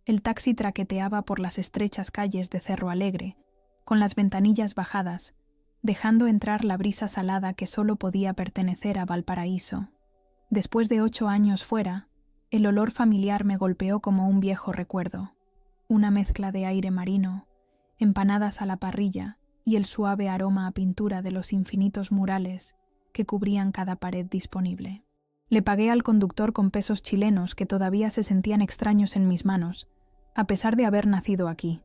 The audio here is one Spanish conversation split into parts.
El taxi traqueteaba por las estrechas calles de Cerro Alegre, con las ventanillas bajadas, dejando entrar la brisa salada que solo podía pertenecer a Valparaíso. Después de 8 años fuera, el olor familiar me golpeó como un viejo recuerdo, una mezcla de aire marino, empanadas a la parrilla y el suave aroma a pintura de los infinitos murales que cubrían cada pared disponible. Le pagué al conductor con pesos chilenos que todavía se sentían extraños en mis manos, a pesar de haber nacido aquí.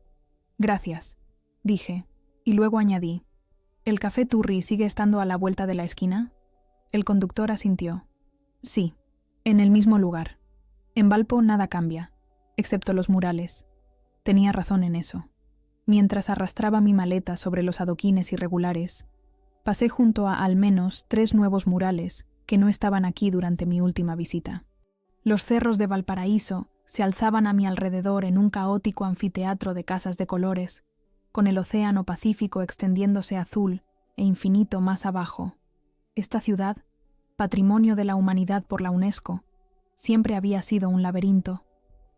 Gracias, dije, y luego añadí, ¿el Café Turri sigue estando a la vuelta de la esquina? El conductor asintió. Sí, en el mismo lugar. En Valpo nada cambia, excepto los murales. Tenía razón en eso. Mientras arrastraba mi maleta sobre los adoquines irregulares, pasé junto a al menos 3 nuevos murales que no estaban aquí durante mi última visita. Los cerros de Valparaíso se alzaban a mi alrededor en un caótico anfiteatro de casas de colores, con el océano Pacífico extendiéndose azul e infinito más abajo. Esta ciudad, patrimonio de la humanidad por la UNESCO, siempre había sido un laberinto,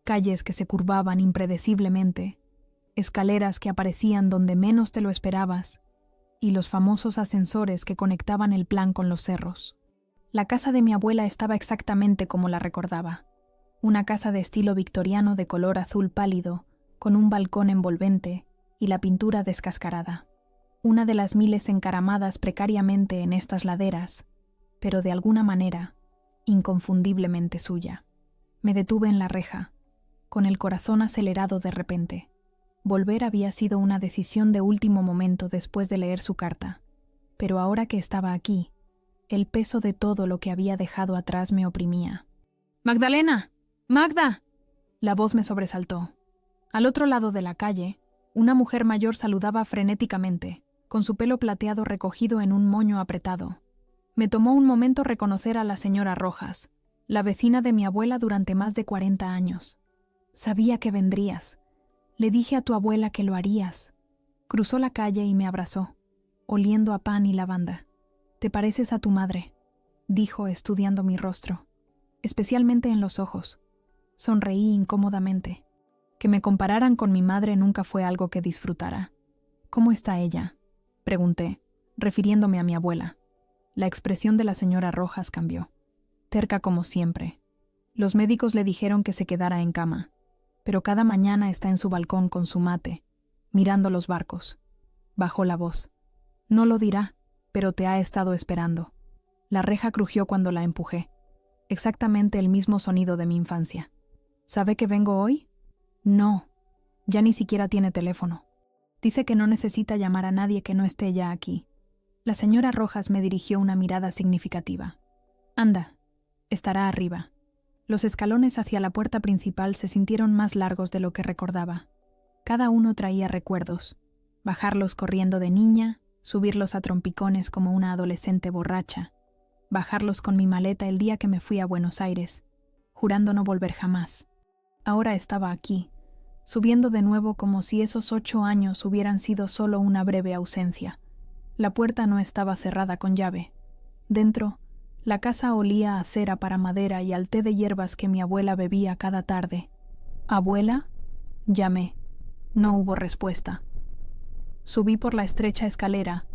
calles que se curvaban impredeciblemente, escaleras que aparecían donde menos te lo esperabas, y los famosos ascensores que conectaban el plan con los cerros. La casa de mi abuela estaba exactamente como la recordaba, una casa de estilo victoriano de color azul pálido, con un balcón envolvente y la pintura descascarada. Una de las miles encaramadas precariamente en estas laderas, pero de alguna manera, inconfundiblemente suya. Me detuve en la reja, con el corazón acelerado de repente. Volver había sido una decisión de último momento después de leer su carta, pero ahora que estaba aquí, el peso de todo lo que había dejado atrás me oprimía. «¡Magdalena! ¡Magda!». La voz me sobresaltó. Al otro lado de la calle, una mujer mayor saludaba frenéticamente, con su pelo plateado recogido en un moño apretado. Me tomó un momento reconocer a la señora Rojas, la vecina de mi abuela durante más de 40 años. «Sabía que vendrías. Le dije a tu abuela que lo harías». Cruzó la calle y me abrazó, oliendo a pan y lavanda. «Te pareces a tu madre», dijo estudiando mi rostro, especialmente en los ojos. Sonreí incómodamente. Que me compararan con mi madre nunca fue algo que disfrutara. «¿Cómo está ella?», pregunté, refiriéndome a mi abuela. La expresión de la señora Rojas cambió. Terca como siempre. Los médicos le dijeron que se quedara en cama, pero cada mañana está en su balcón con su mate, mirando los barcos. Bajó la voz. «No lo dirá, pero te ha estado esperando». La reja crujió cuando la empujé. Exactamente el mismo sonido de mi infancia. «¿Sabe que vengo hoy?». «No, ya ni siquiera tiene teléfono. Dice que no necesita llamar a nadie que no esté ya aquí». La señora Rojas me dirigió una mirada significativa. «Anda, estará arriba». Los escalones hacia la puerta principal se sintieron más largos de lo que recordaba. Cada uno traía recuerdos. Bajarlos corriendo de niña, subirlos a trompicones como una adolescente borracha, bajarlos con mi maleta el día que me fui a Buenos Aires, jurando no volver jamás. Ahora estaba aquí, subiendo de nuevo como si esos 8 años hubieran sido solo una breve ausencia. La puerta no estaba cerrada con llave. Dentro, la casa olía a cera para madera y al té de hierbas que mi abuela bebía cada tarde. «¿Abuela?», llamé. No hubo respuesta. Subí por la estrecha escalera,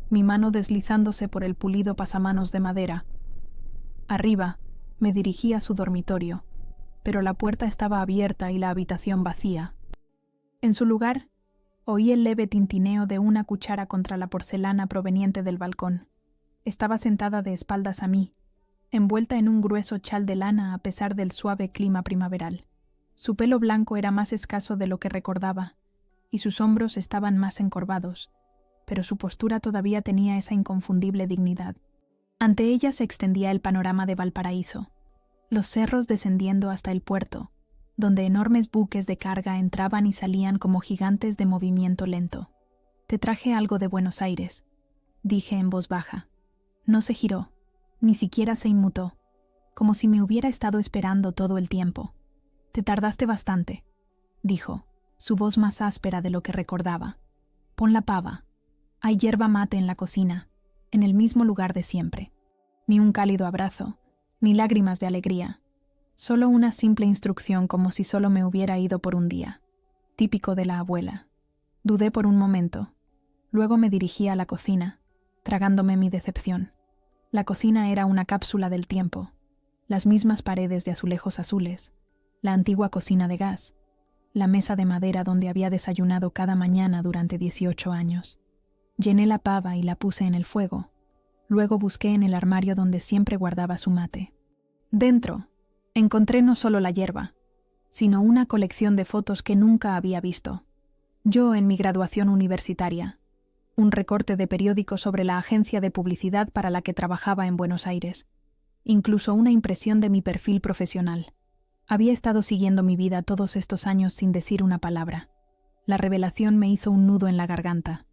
mi mano deslizándose por el pulido pasamanos de madera. Arriba, me dirigí a su dormitorio, pero la puerta estaba abierta y la habitación vacía. En su lugar, oí el leve tintineo de una cuchara contra la porcelana proveniente del balcón. Estaba sentada de espaldas a mí, envuelta en un grueso chal de lana a pesar del suave clima primaveral. Su pelo blanco era más escaso de lo que recordaba, y sus hombros estaban más encorvados, pero su postura todavía tenía esa inconfundible dignidad. Ante ella se extendía el panorama de Valparaíso, los cerros descendiendo hasta el puerto, donde enormes buques de carga entraban y salían como gigantes de movimiento lento. «Te traje algo de Buenos Aires», dije en voz baja. No se giró, ni siquiera se inmutó, como si me hubiera estado esperando todo el tiempo. «Te tardaste bastante», dijo, su voz más áspera de lo que recordaba. «Pon la pava. Hay yerba mate en la cocina, en el mismo lugar de siempre». Ni un cálido abrazo, ni lágrimas de alegría. Solo una simple instrucción como si solo me hubiera ido por un día. Típico de la abuela. Dudé por un momento. Luego me dirigí a la cocina, tragándome mi decepción. La cocina era una cápsula del tiempo. Las mismas paredes de azulejos azules, la antigua cocina de gas, la mesa de madera donde había desayunado cada mañana durante 18 años. Llené la pava y la puse en el fuego. Luego busqué en el armario donde siempre guardaba su mate. Dentro, encontré no solo la hierba, sino una colección de fotos que nunca había visto. Yo en mi graduación universitaria, un recorte de periódico sobre la agencia de publicidad para la que trabajaba en Buenos Aires, incluso una impresión de mi perfil profesional. Había estado siguiendo mi vida todos estos años sin decir una palabra. La revelación me hizo un nudo en la garganta.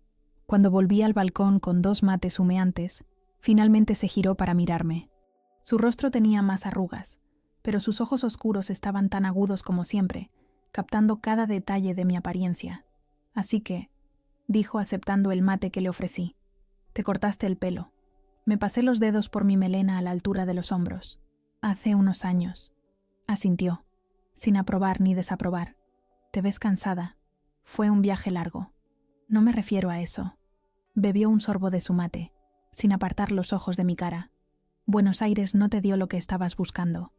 Cuando volví al balcón con 2 mates humeantes, finalmente se giró para mirarme. Su rostro tenía más arrugas, pero sus ojos oscuros estaban tan agudos como siempre, captando cada detalle de mi apariencia. Así que, dijo aceptando el mate que le ofrecí, te cortaste el pelo. Me pasé los dedos por mi melena a la altura de los hombros. Hace unos años. Asintió, sin aprobar ni desaprobar. Te ves cansada. Fue un viaje largo. No me refiero a eso. Bebió un sorbo de su mate, sin apartar los ojos de mi cara. Buenos Aires no te dio lo que estabas buscando.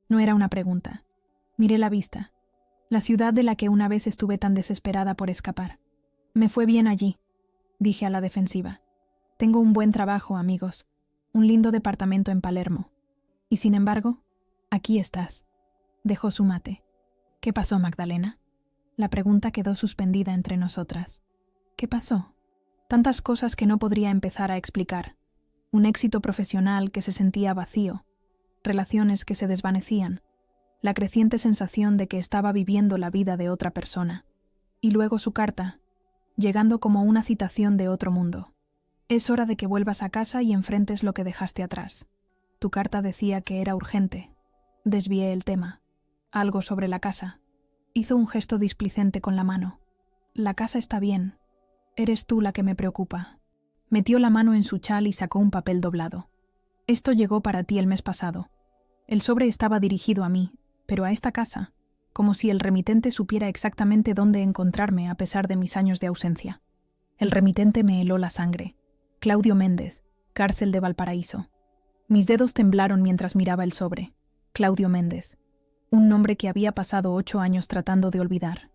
No era una pregunta. Miré la vista. La ciudad de la que una vez estuve tan desesperada por escapar. Me fue bien allí, dije a la defensiva. Tengo un buen trabajo, amigos. Un lindo departamento en Palermo. Y sin embargo, aquí estás. Dejó su mate. ¿Qué pasó, Magdalena? La pregunta quedó suspendida entre nosotras. ¿Qué pasó? Tantas cosas que no podría empezar a explicar. Un éxito profesional que se sentía vacío. Relaciones que se desvanecían. La creciente sensación de que estaba viviendo la vida de otra persona. Y luego su carta, llegando como una citación de otro mundo. Es hora de que vuelvas a casa y enfrentes lo que dejaste atrás. Tu carta decía que era urgente. Desvié el tema. Algo sobre la casa. Hizo un gesto displicente con la mano. La casa está bien. Eres tú la que me preocupa. Metió la mano en su chal y sacó un papel doblado. Esto llegó para ti el mes pasado. El sobre estaba dirigido a mí, pero a esta casa, como si el remitente supiera exactamente dónde encontrarme a pesar de mis años de ausencia. El remitente me heló la sangre. Claudio Méndez, cárcel de Valparaíso. Mis dedos temblaron mientras miraba el sobre. Claudio Méndez. Un nombre que había pasado 8 años tratando de olvidar.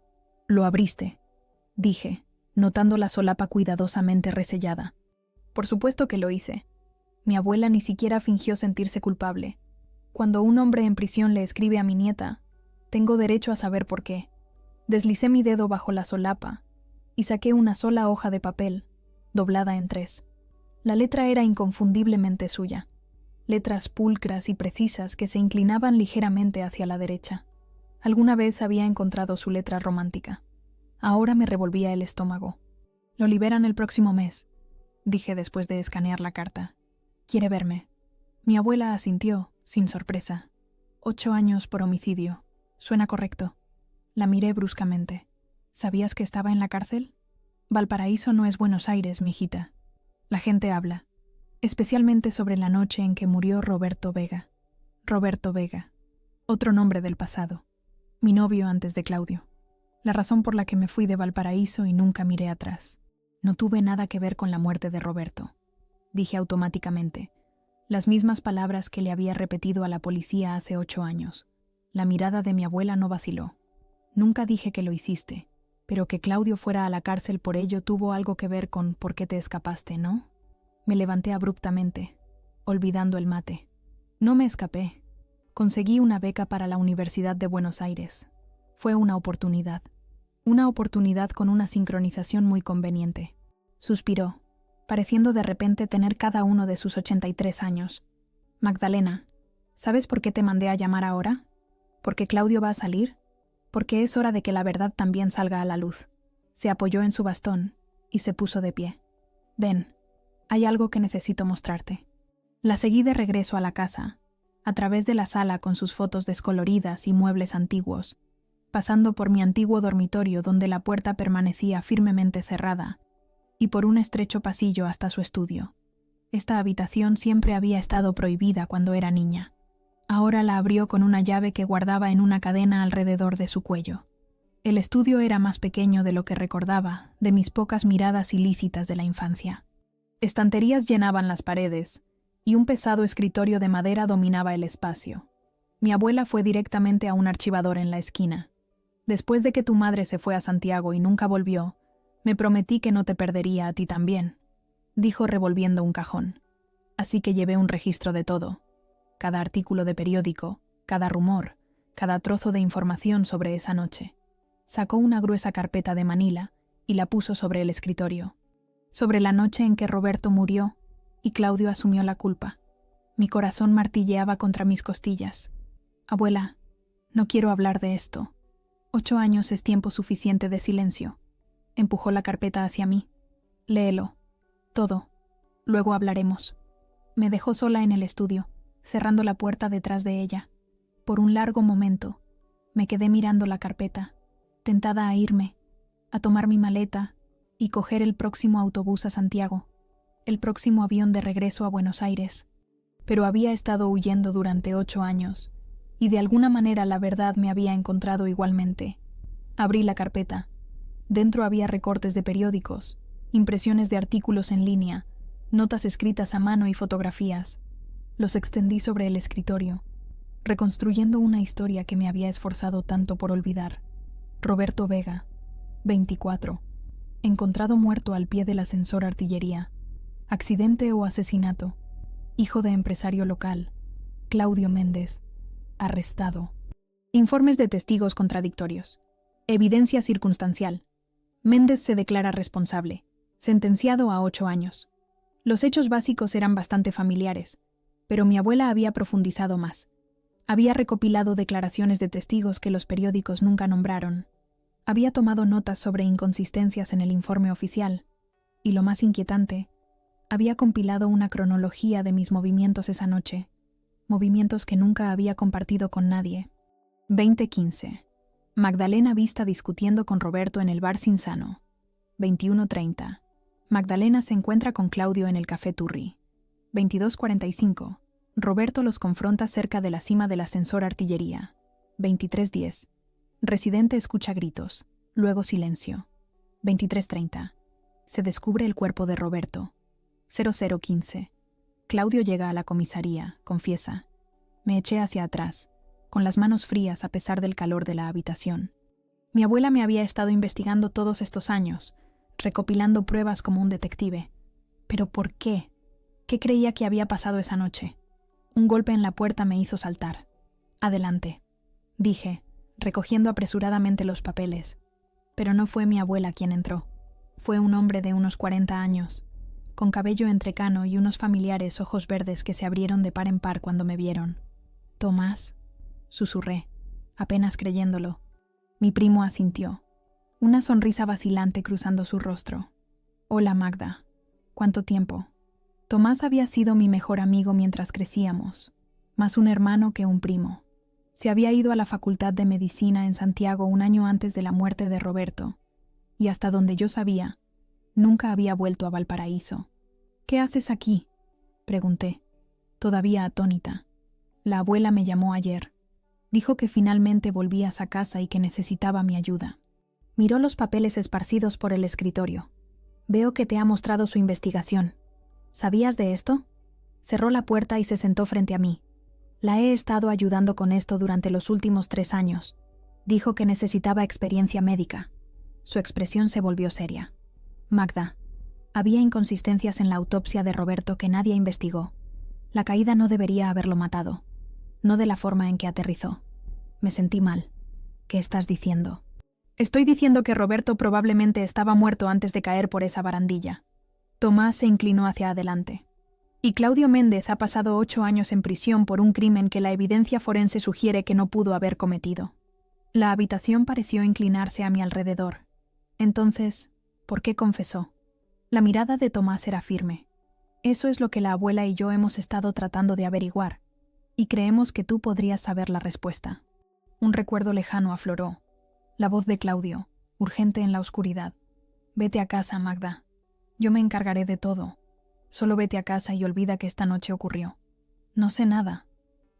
Lo abriste, dije, notando la solapa cuidadosamente resellada. Por supuesto que lo hice. Mi abuela ni siquiera fingió sentirse culpable. Cuando un hombre en prisión le escribe a mi nieta, tengo derecho a saber por qué. Deslicé mi dedo bajo la solapa y saqué una sola hoja de papel, doblada en 3. La letra era inconfundiblemente suya. Letras pulcras y precisas que se inclinaban ligeramente hacia la derecha. Alguna vez había encontrado su letra romántica. Ahora me revolvía el estómago. Lo liberan el próximo mes, dije después de escanear la carta. Quiere verme. Mi abuela asintió, sin sorpresa. 8 años por homicidio. ¿Suena correcto? La miré bruscamente. ¿Sabías que estaba en la cárcel? Valparaíso no es Buenos Aires, mijita. La gente habla. Especialmente sobre la noche en que murió Roberto Vega. Roberto Vega. Otro nombre del pasado. Mi novio antes de Claudio. La razón por la que me fui de Valparaíso y nunca miré atrás. No tuve nada que ver con la muerte de Roberto. Dije automáticamente. Las mismas palabras que le había repetido a la policía hace 8 años. La mirada de mi abuela no vaciló. Nunca dije que lo hiciste, pero que Claudio fuera a la cárcel por ello tuvo algo que ver con por qué te escapaste, ¿no? Me levanté abruptamente, olvidando el mate. No me escapé. Conseguí una beca para la Universidad de Buenos Aires. Fue una oportunidad. Una oportunidad con una sincronización muy conveniente. Suspiró, pareciendo de repente tener cada uno de sus 83 años. Magdalena, ¿sabes por qué te mandé a llamar ahora? ¿Porque Claudio va a salir? Porque es hora de que la verdad también salga a la luz. Se apoyó en su bastón y se puso de pie. Ven, hay algo que necesito mostrarte. La seguí de regreso a la casa, a través de la sala con sus fotos descoloridas y muebles antiguos, pasando por mi antiguo dormitorio donde la puerta permanecía firmemente cerrada, y por un estrecho pasillo hasta su estudio. Esta habitación siempre había estado prohibida cuando era niña. Ahora la abrió con una llave que guardaba en una cadena alrededor de su cuello. El estudio era más pequeño de lo que recordaba, de mis pocas miradas ilícitas de la infancia. Estanterías llenaban las paredes, y un pesado escritorio de madera dominaba el espacio. Mi abuela fue directamente a un archivador en la esquina. Después de que tu madre se fue a Santiago y nunca volvió, me prometí que no te perdería a ti también, dijo revolviendo un cajón. Así que llevé un registro de todo. Cada artículo de periódico, cada rumor, cada trozo de información sobre esa noche. Sacó una gruesa carpeta de manila y la puso sobre el escritorio. Sobre la noche en que Roberto murió y Claudio asumió la culpa. Mi corazón martilleaba contra mis costillas. Abuela, no quiero hablar de esto. 8 años es tiempo suficiente de silencio. Empujó la carpeta hacia mí. Léelo. Todo. Luego hablaremos. Me dejó sola en el estudio, cerrando la puerta detrás de ella. Por un largo momento, me quedé mirando la carpeta, tentada a irme, a tomar mi maleta y coger el próximo autobús a Santiago, el próximo avión de regreso a Buenos Aires. Pero había estado huyendo durante 8 años, y de alguna manera la verdad me había encontrado igualmente. Abrí la carpeta. Dentro había recortes de periódicos, impresiones de artículos en línea, notas escritas a mano y fotografías. Los extendí sobre el escritorio, reconstruyendo una historia que me había esforzado tanto por olvidar. Roberto Vega, 24, encontrado muerto al pie del ascensor Artillería. Accidente o asesinato. Hijo de empresario local. Claudio Méndez, arrestado. Informes de testigos contradictorios. Evidencia circunstancial. Méndez se declara responsable, sentenciado a 8 años. Los hechos básicos eran bastante familiares, pero mi abuela había profundizado más. Había recopilado declaraciones de testigos que los periódicos nunca nombraron. Había tomado notas sobre inconsistencias en el informe oficial. Y lo más inquietante, había compilado una cronología de mis movimientos esa noche, movimientos que nunca había compartido con nadie. 20:15. Magdalena vista discutiendo con Roberto en el bar Cinzano. 21:30. Magdalena se encuentra con Claudio en el Café Turri. 22:45. Roberto los confronta cerca de la cima del ascensor Artillería. 23:10. Residente escucha gritos, luego silencio. 23:30. Se descubre el cuerpo de Roberto. 00:15. Claudio llega a la comisaría, confiesa. Me eché hacia atrás, con las manos frías a pesar del calor de la habitación. Mi abuela me había estado investigando todos estos años, recopilando pruebas como un detective. ¿Pero por qué? ¿Qué creía que había pasado esa noche? Un golpe en la puerta me hizo saltar. Adelante, dije, recogiendo apresuradamente los papeles. Pero no fue mi abuela quien entró. Fue un hombre de unos 40 años, con cabello entrecano y unos familiares ojos verdes que se abrieron de par en par cuando me vieron. «Tomás», susurré, apenas creyéndolo. Mi primo asintió, una sonrisa vacilante cruzando su rostro. «Hola, Magda. ¿Cuánto tiempo?» Tomás había sido mi mejor amigo mientras crecíamos, más un hermano que un primo. Se había ido a la Facultad de Medicina en Santiago un año antes de la muerte de Roberto, y hasta donde yo sabía, nunca había vuelto a Valparaíso. «¿Qué haces aquí?», pregunté, todavía atónita. La abuela me llamó ayer. Dijo que finalmente volvías a casa y que necesitaba mi ayuda. Miró los papeles esparcidos por el escritorio. «Veo que te ha mostrado su investigación. ¿Sabías de esto?». Cerró la puerta y se sentó frente a mí. «La he estado ayudando con esto durante los últimos 3 años. Dijo que necesitaba experiencia médica». Su expresión se volvió seria. «Magda, había inconsistencias en la autopsia de Roberto que nadie investigó. La caída no debería haberlo matado. No de la forma en que aterrizó. Me sentí mal. ¿Qué estás diciendo?». «Estoy diciendo que Roberto probablemente estaba muerto antes de caer por esa barandilla». Tomás se inclinó hacia adelante. «Y Claudio Méndez ha pasado 8 años en prisión por un crimen que la evidencia forense sugiere que no pudo haber cometido». La habitación pareció inclinarse a mi alrededor. Entonces, ¿por qué confesó? La mirada de Tomás era firme. «Eso es lo que la abuela y yo hemos estado tratando de averiguar, y creemos que tú podrías saber la respuesta». Un recuerdo lejano afloró. La voz de Claudio, urgente en la oscuridad. «Vete a casa, Magda. Yo me encargaré de todo. Solo vete a casa y olvida que esta noche ocurrió». «No sé nada»,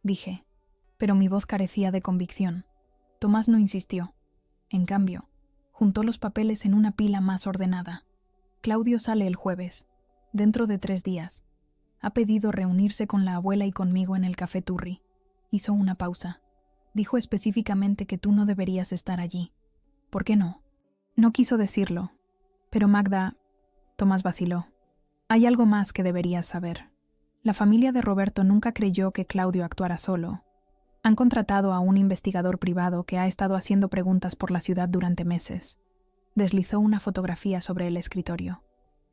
dije, Pero mi voz carecía de convicción. Tomás no insistió. En cambio, juntó los papeles en una pila más ordenada. Claudio sale el jueves, dentro de 3 días. Ha pedido reunirse con la abuela y conmigo en el Café Turri. Hizo una pausa. Dijo específicamente que tú no deberías estar allí. ¿Por qué no? No quiso decirlo. Pero Magda... Tomás vaciló. Hay algo más que deberías saber. La familia de Roberto nunca creyó que Claudio actuara solo. Han contratado a un investigador privado que ha estado haciendo preguntas por la ciudad durante meses. Deslizó una fotografía sobre el escritorio.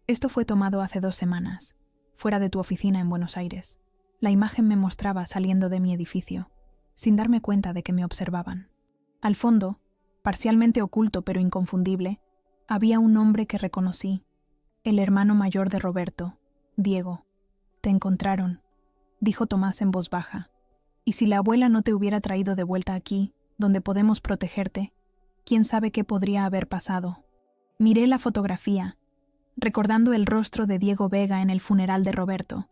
Esto fue tomado hace 2 semanas, fuera de tu oficina en Buenos Aires. La imagen me mostraba saliendo de mi edificio, sin darme cuenta de que me observaban. Al fondo, parcialmente oculto pero inconfundible, había un hombre que reconocí, el hermano mayor de Roberto, Diego. Te encontraron, dijo Tomás en voz baja. Y si la abuela no te hubiera traído de vuelta aquí, donde podemos protegerte, quién sabe qué podría haber pasado. Miré la fotografía, recordando el rostro de Diego Vega en el funeral de Roberto,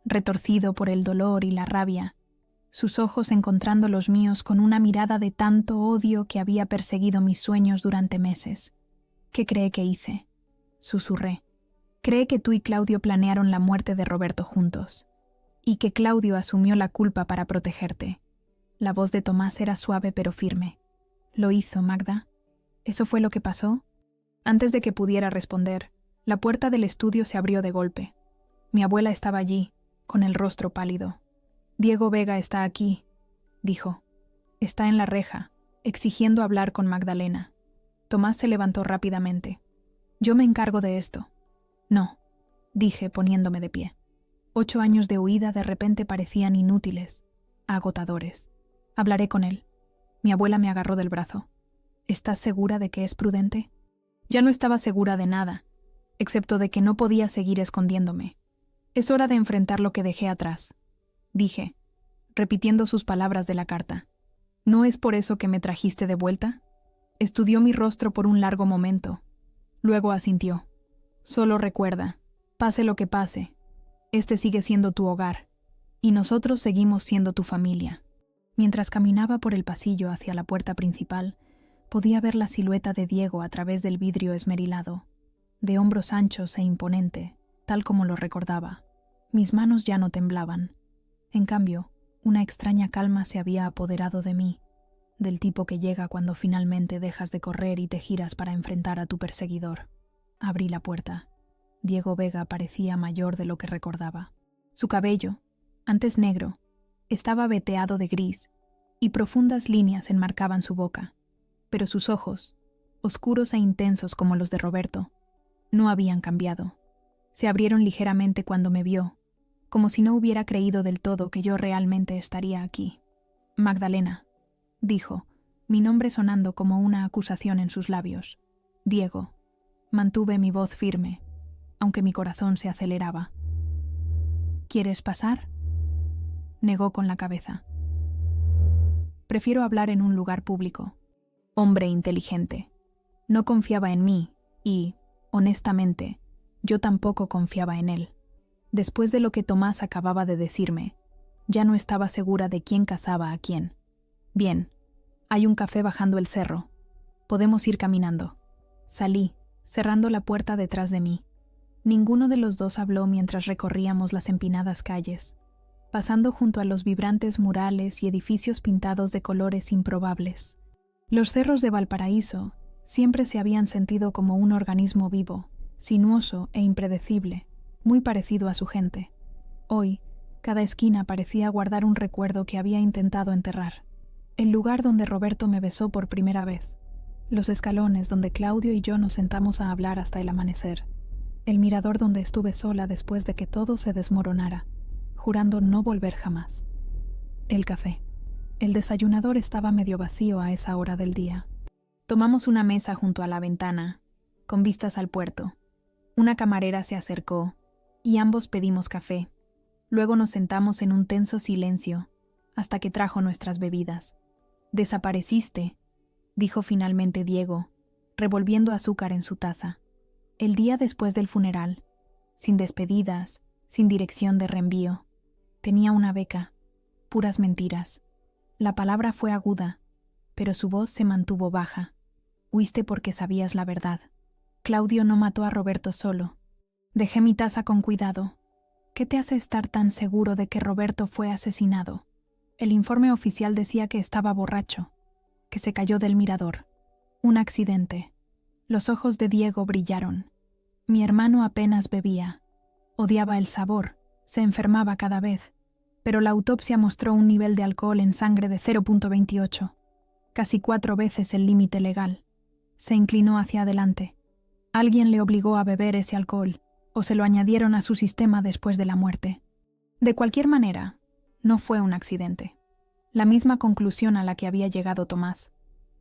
retorcido por el dolor y la rabia, sus ojos encontrando los míos con una mirada de tanto odio que había perseguido mis sueños durante meses. ¿Qué cree que hice? Susurré. Cree que tú y Claudio planearon la muerte de Roberto juntos, y que Claudio asumió la culpa para protegerte. La voz de Tomás era suave pero firme. ¿Lo hizo, Magda? ¿Eso fue lo que pasó? Antes de que pudiera responder, la puerta del estudio se abrió de golpe. Mi abuela estaba allí, con el rostro pálido. Diego Vega está aquí, dijo. Está en la reja, exigiendo hablar con Magdalena. Tomás se levantó rápidamente. Yo me encargo de esto. No, dije poniéndome de pie. 8 años de huida de repente parecían inútiles, agotadores. Hablaré con él. Mi abuela me agarró del brazo. ¿Estás segura de que es prudente? Ya no estaba segura de nada, excepto de que no podía seguir escondiéndome. Es hora de enfrentar lo que dejé atrás, dije, repitiendo sus palabras de la carta. ¿No es por eso que me trajiste de vuelta? Estudió mi rostro por un largo momento. Luego asintió. Solo recuerda, pase lo que pase, este sigue siendo tu hogar, y nosotros seguimos siendo tu familia. Mientras caminaba por el pasillo hacia la puerta principal, podía ver la silueta de Diego a través del vidrio esmerilado, de hombros anchos e imponente, tal como lo recordaba. Mis manos ya no temblaban. En cambio, una extraña calma se había apoderado de mí, del tipo que llega cuando finalmente dejas de correr y te giras para enfrentar a tu perseguidor. Abrí la puerta. Diego Vega parecía mayor de lo que recordaba. Su cabello, antes negro, estaba veteado de gris, y profundas líneas enmarcaban su boca, pero sus ojos, oscuros e intensos como los de Roberto, no habían cambiado. Se abrieron ligeramente cuando me vio, como si no hubiera creído del todo que yo realmente estaría aquí. Magdalena, dijo, mi nombre sonando como una acusación en sus labios. Diego. Mantuve mi voz firme, aunque mi corazón se aceleraba. ¿Quieres pasar? Negó con la cabeza. Prefiero hablar en un lugar público. Hombre inteligente. No confiaba en mí y, honestamente, yo tampoco confiaba en él. Después de lo que Tomás acababa de decirme, ya no estaba segura de quién cazaba a quién. Bien, hay un café bajando el cerro. Podemos ir caminando. Salí, cerrando la puerta detrás de mí. Ninguno de los dos habló mientras recorríamos las empinadas calles, pasando junto a los vibrantes murales y edificios pintados de colores improbables. Los cerros de Valparaíso siempre se habían sentido como un organismo vivo, sinuoso e impredecible, muy parecido a su gente. Hoy, cada esquina parecía guardar un recuerdo que había intentado enterrar. El lugar donde Roberto me besó por primera vez. Los escalones donde Claudio y yo nos sentamos a hablar hasta el amanecer. El mirador donde estuve sola después de que todo se desmoronara, jurando no volver jamás. El café. El desayunador estaba medio vacío a esa hora del día. Tomamos una mesa junto a la ventana, con vistas al puerto. Una camarera se acercó, y ambos pedimos café. Luego nos sentamos en un tenso silencio, hasta que trajo nuestras bebidas. «Desapareciste», dijo finalmente Diego, revolviendo azúcar en su taza. El día después del funeral, sin despedidas, sin dirección de reenvío. Tenía una beca, puras mentiras. La palabra fue aguda, pero su voz se mantuvo baja. Huiste porque sabías la verdad. Claudio no mató a Roberto solo. Dejé mi taza con cuidado. ¿Qué te hace estar tan seguro de que Roberto fue asesinado? El informe oficial decía que estaba borracho, que se cayó del mirador. Un accidente. Los ojos de Diego brillaron. Mi hermano apenas bebía. Odiaba el sabor, se enfermaba cada vez, pero la autopsia mostró un nivel de alcohol en sangre de 0,28, casi 4 veces el límite legal. Se inclinó hacia adelante. Alguien le obligó a beber ese alcohol, o se lo añadieron a su sistema después de la muerte. De cualquier manera, no fue un accidente. La misma conclusión a la que había llegado Tomás,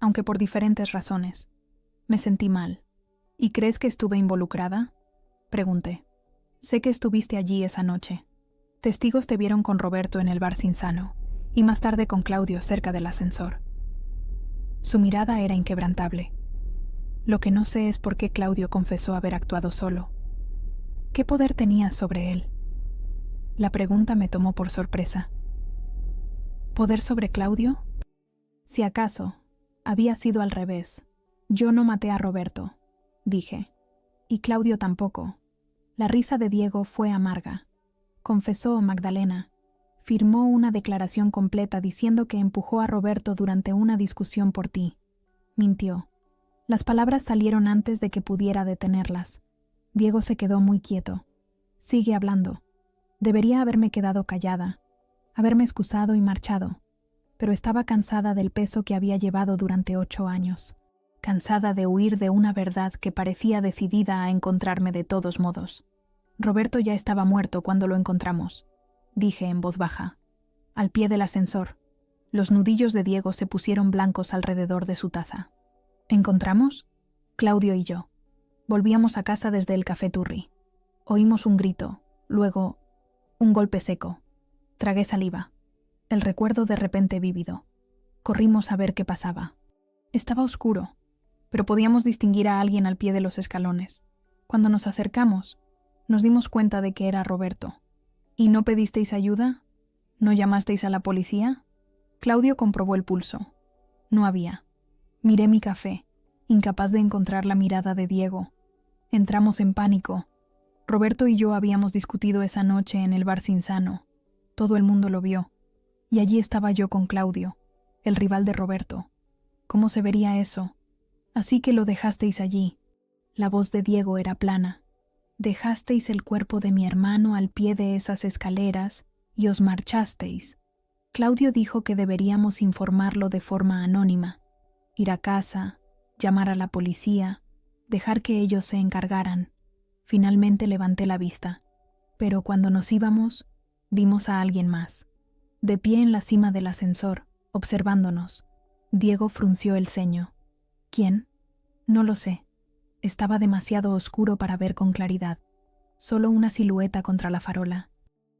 aunque por diferentes razones. Me sentí mal. ¿Y crees que estuve involucrada? Pregunté. Sé que estuviste allí esa noche. Testigos te vieron con Roberto en el bar Cinzano, y más tarde con Claudio cerca del ascensor. Su mirada era inquebrantable. Lo que no sé es por qué Claudio confesó haber actuado solo. ¿Qué poder tenías sobre él? La pregunta me tomó por sorpresa. ¿Poder sobre Claudio? Si acaso, había sido al revés. Yo no maté a Roberto, dije. Y Claudio tampoco. La risa de Diego fue amarga. Confesó Magdalena. Firmó una declaración completa diciendo que empujó a Roberto durante una discusión por ti. Mintió. Las palabras salieron antes de que pudiera detenerlas. Diego se quedó muy quieto. Sigue hablando. Debería haberme quedado callada, haberme excusado y marchado, pero estaba cansada del peso que había llevado durante 8 años, cansada de huir de una verdad que parecía decidida a encontrarme de todos modos. Roberto ya estaba muerto cuando lo encontramos, dije en voz baja. Al pie del ascensor, los nudillos de Diego se pusieron blancos alrededor de su taza. ¿Encontramos? Claudio y yo. Volvíamos a casa desde el Café Turri. Oímos un grito, luego un golpe seco. Tragué saliva. El recuerdo de repente vívido. Corrimos a ver qué pasaba. Estaba oscuro, pero podíamos distinguir a alguien al pie de los escalones. Cuando nos acercamos, nos dimos cuenta de que era Roberto. ¿Y no pedisteis ayuda? ¿No llamasteis a la policía? Claudio comprobó el pulso. No había. Miré mi café, incapaz de encontrar la mirada de Diego. Entramos en pánico. Roberto y yo habíamos discutido esa noche en el bar Cinzano. Todo el mundo lo vio. Y allí estaba yo con Claudio, el rival de Roberto. ¿Cómo se vería eso? Así que lo dejasteis allí. La voz de Diego era plana. Dejasteis el cuerpo de mi hermano al pie de esas escaleras y os marchasteis. Claudio dijo que deberíamos informarlo de forma anónima. Ir a casa, llamar a la policía, dejar que ellos se encargaran. Finalmente levanté la vista, pero cuando nos íbamos, vimos a alguien más, de pie en la cima del ascensor, observándonos. Diego frunció el ceño. ¿Quién? No lo sé. Estaba demasiado oscuro para ver con claridad, solo una silueta contra la farola.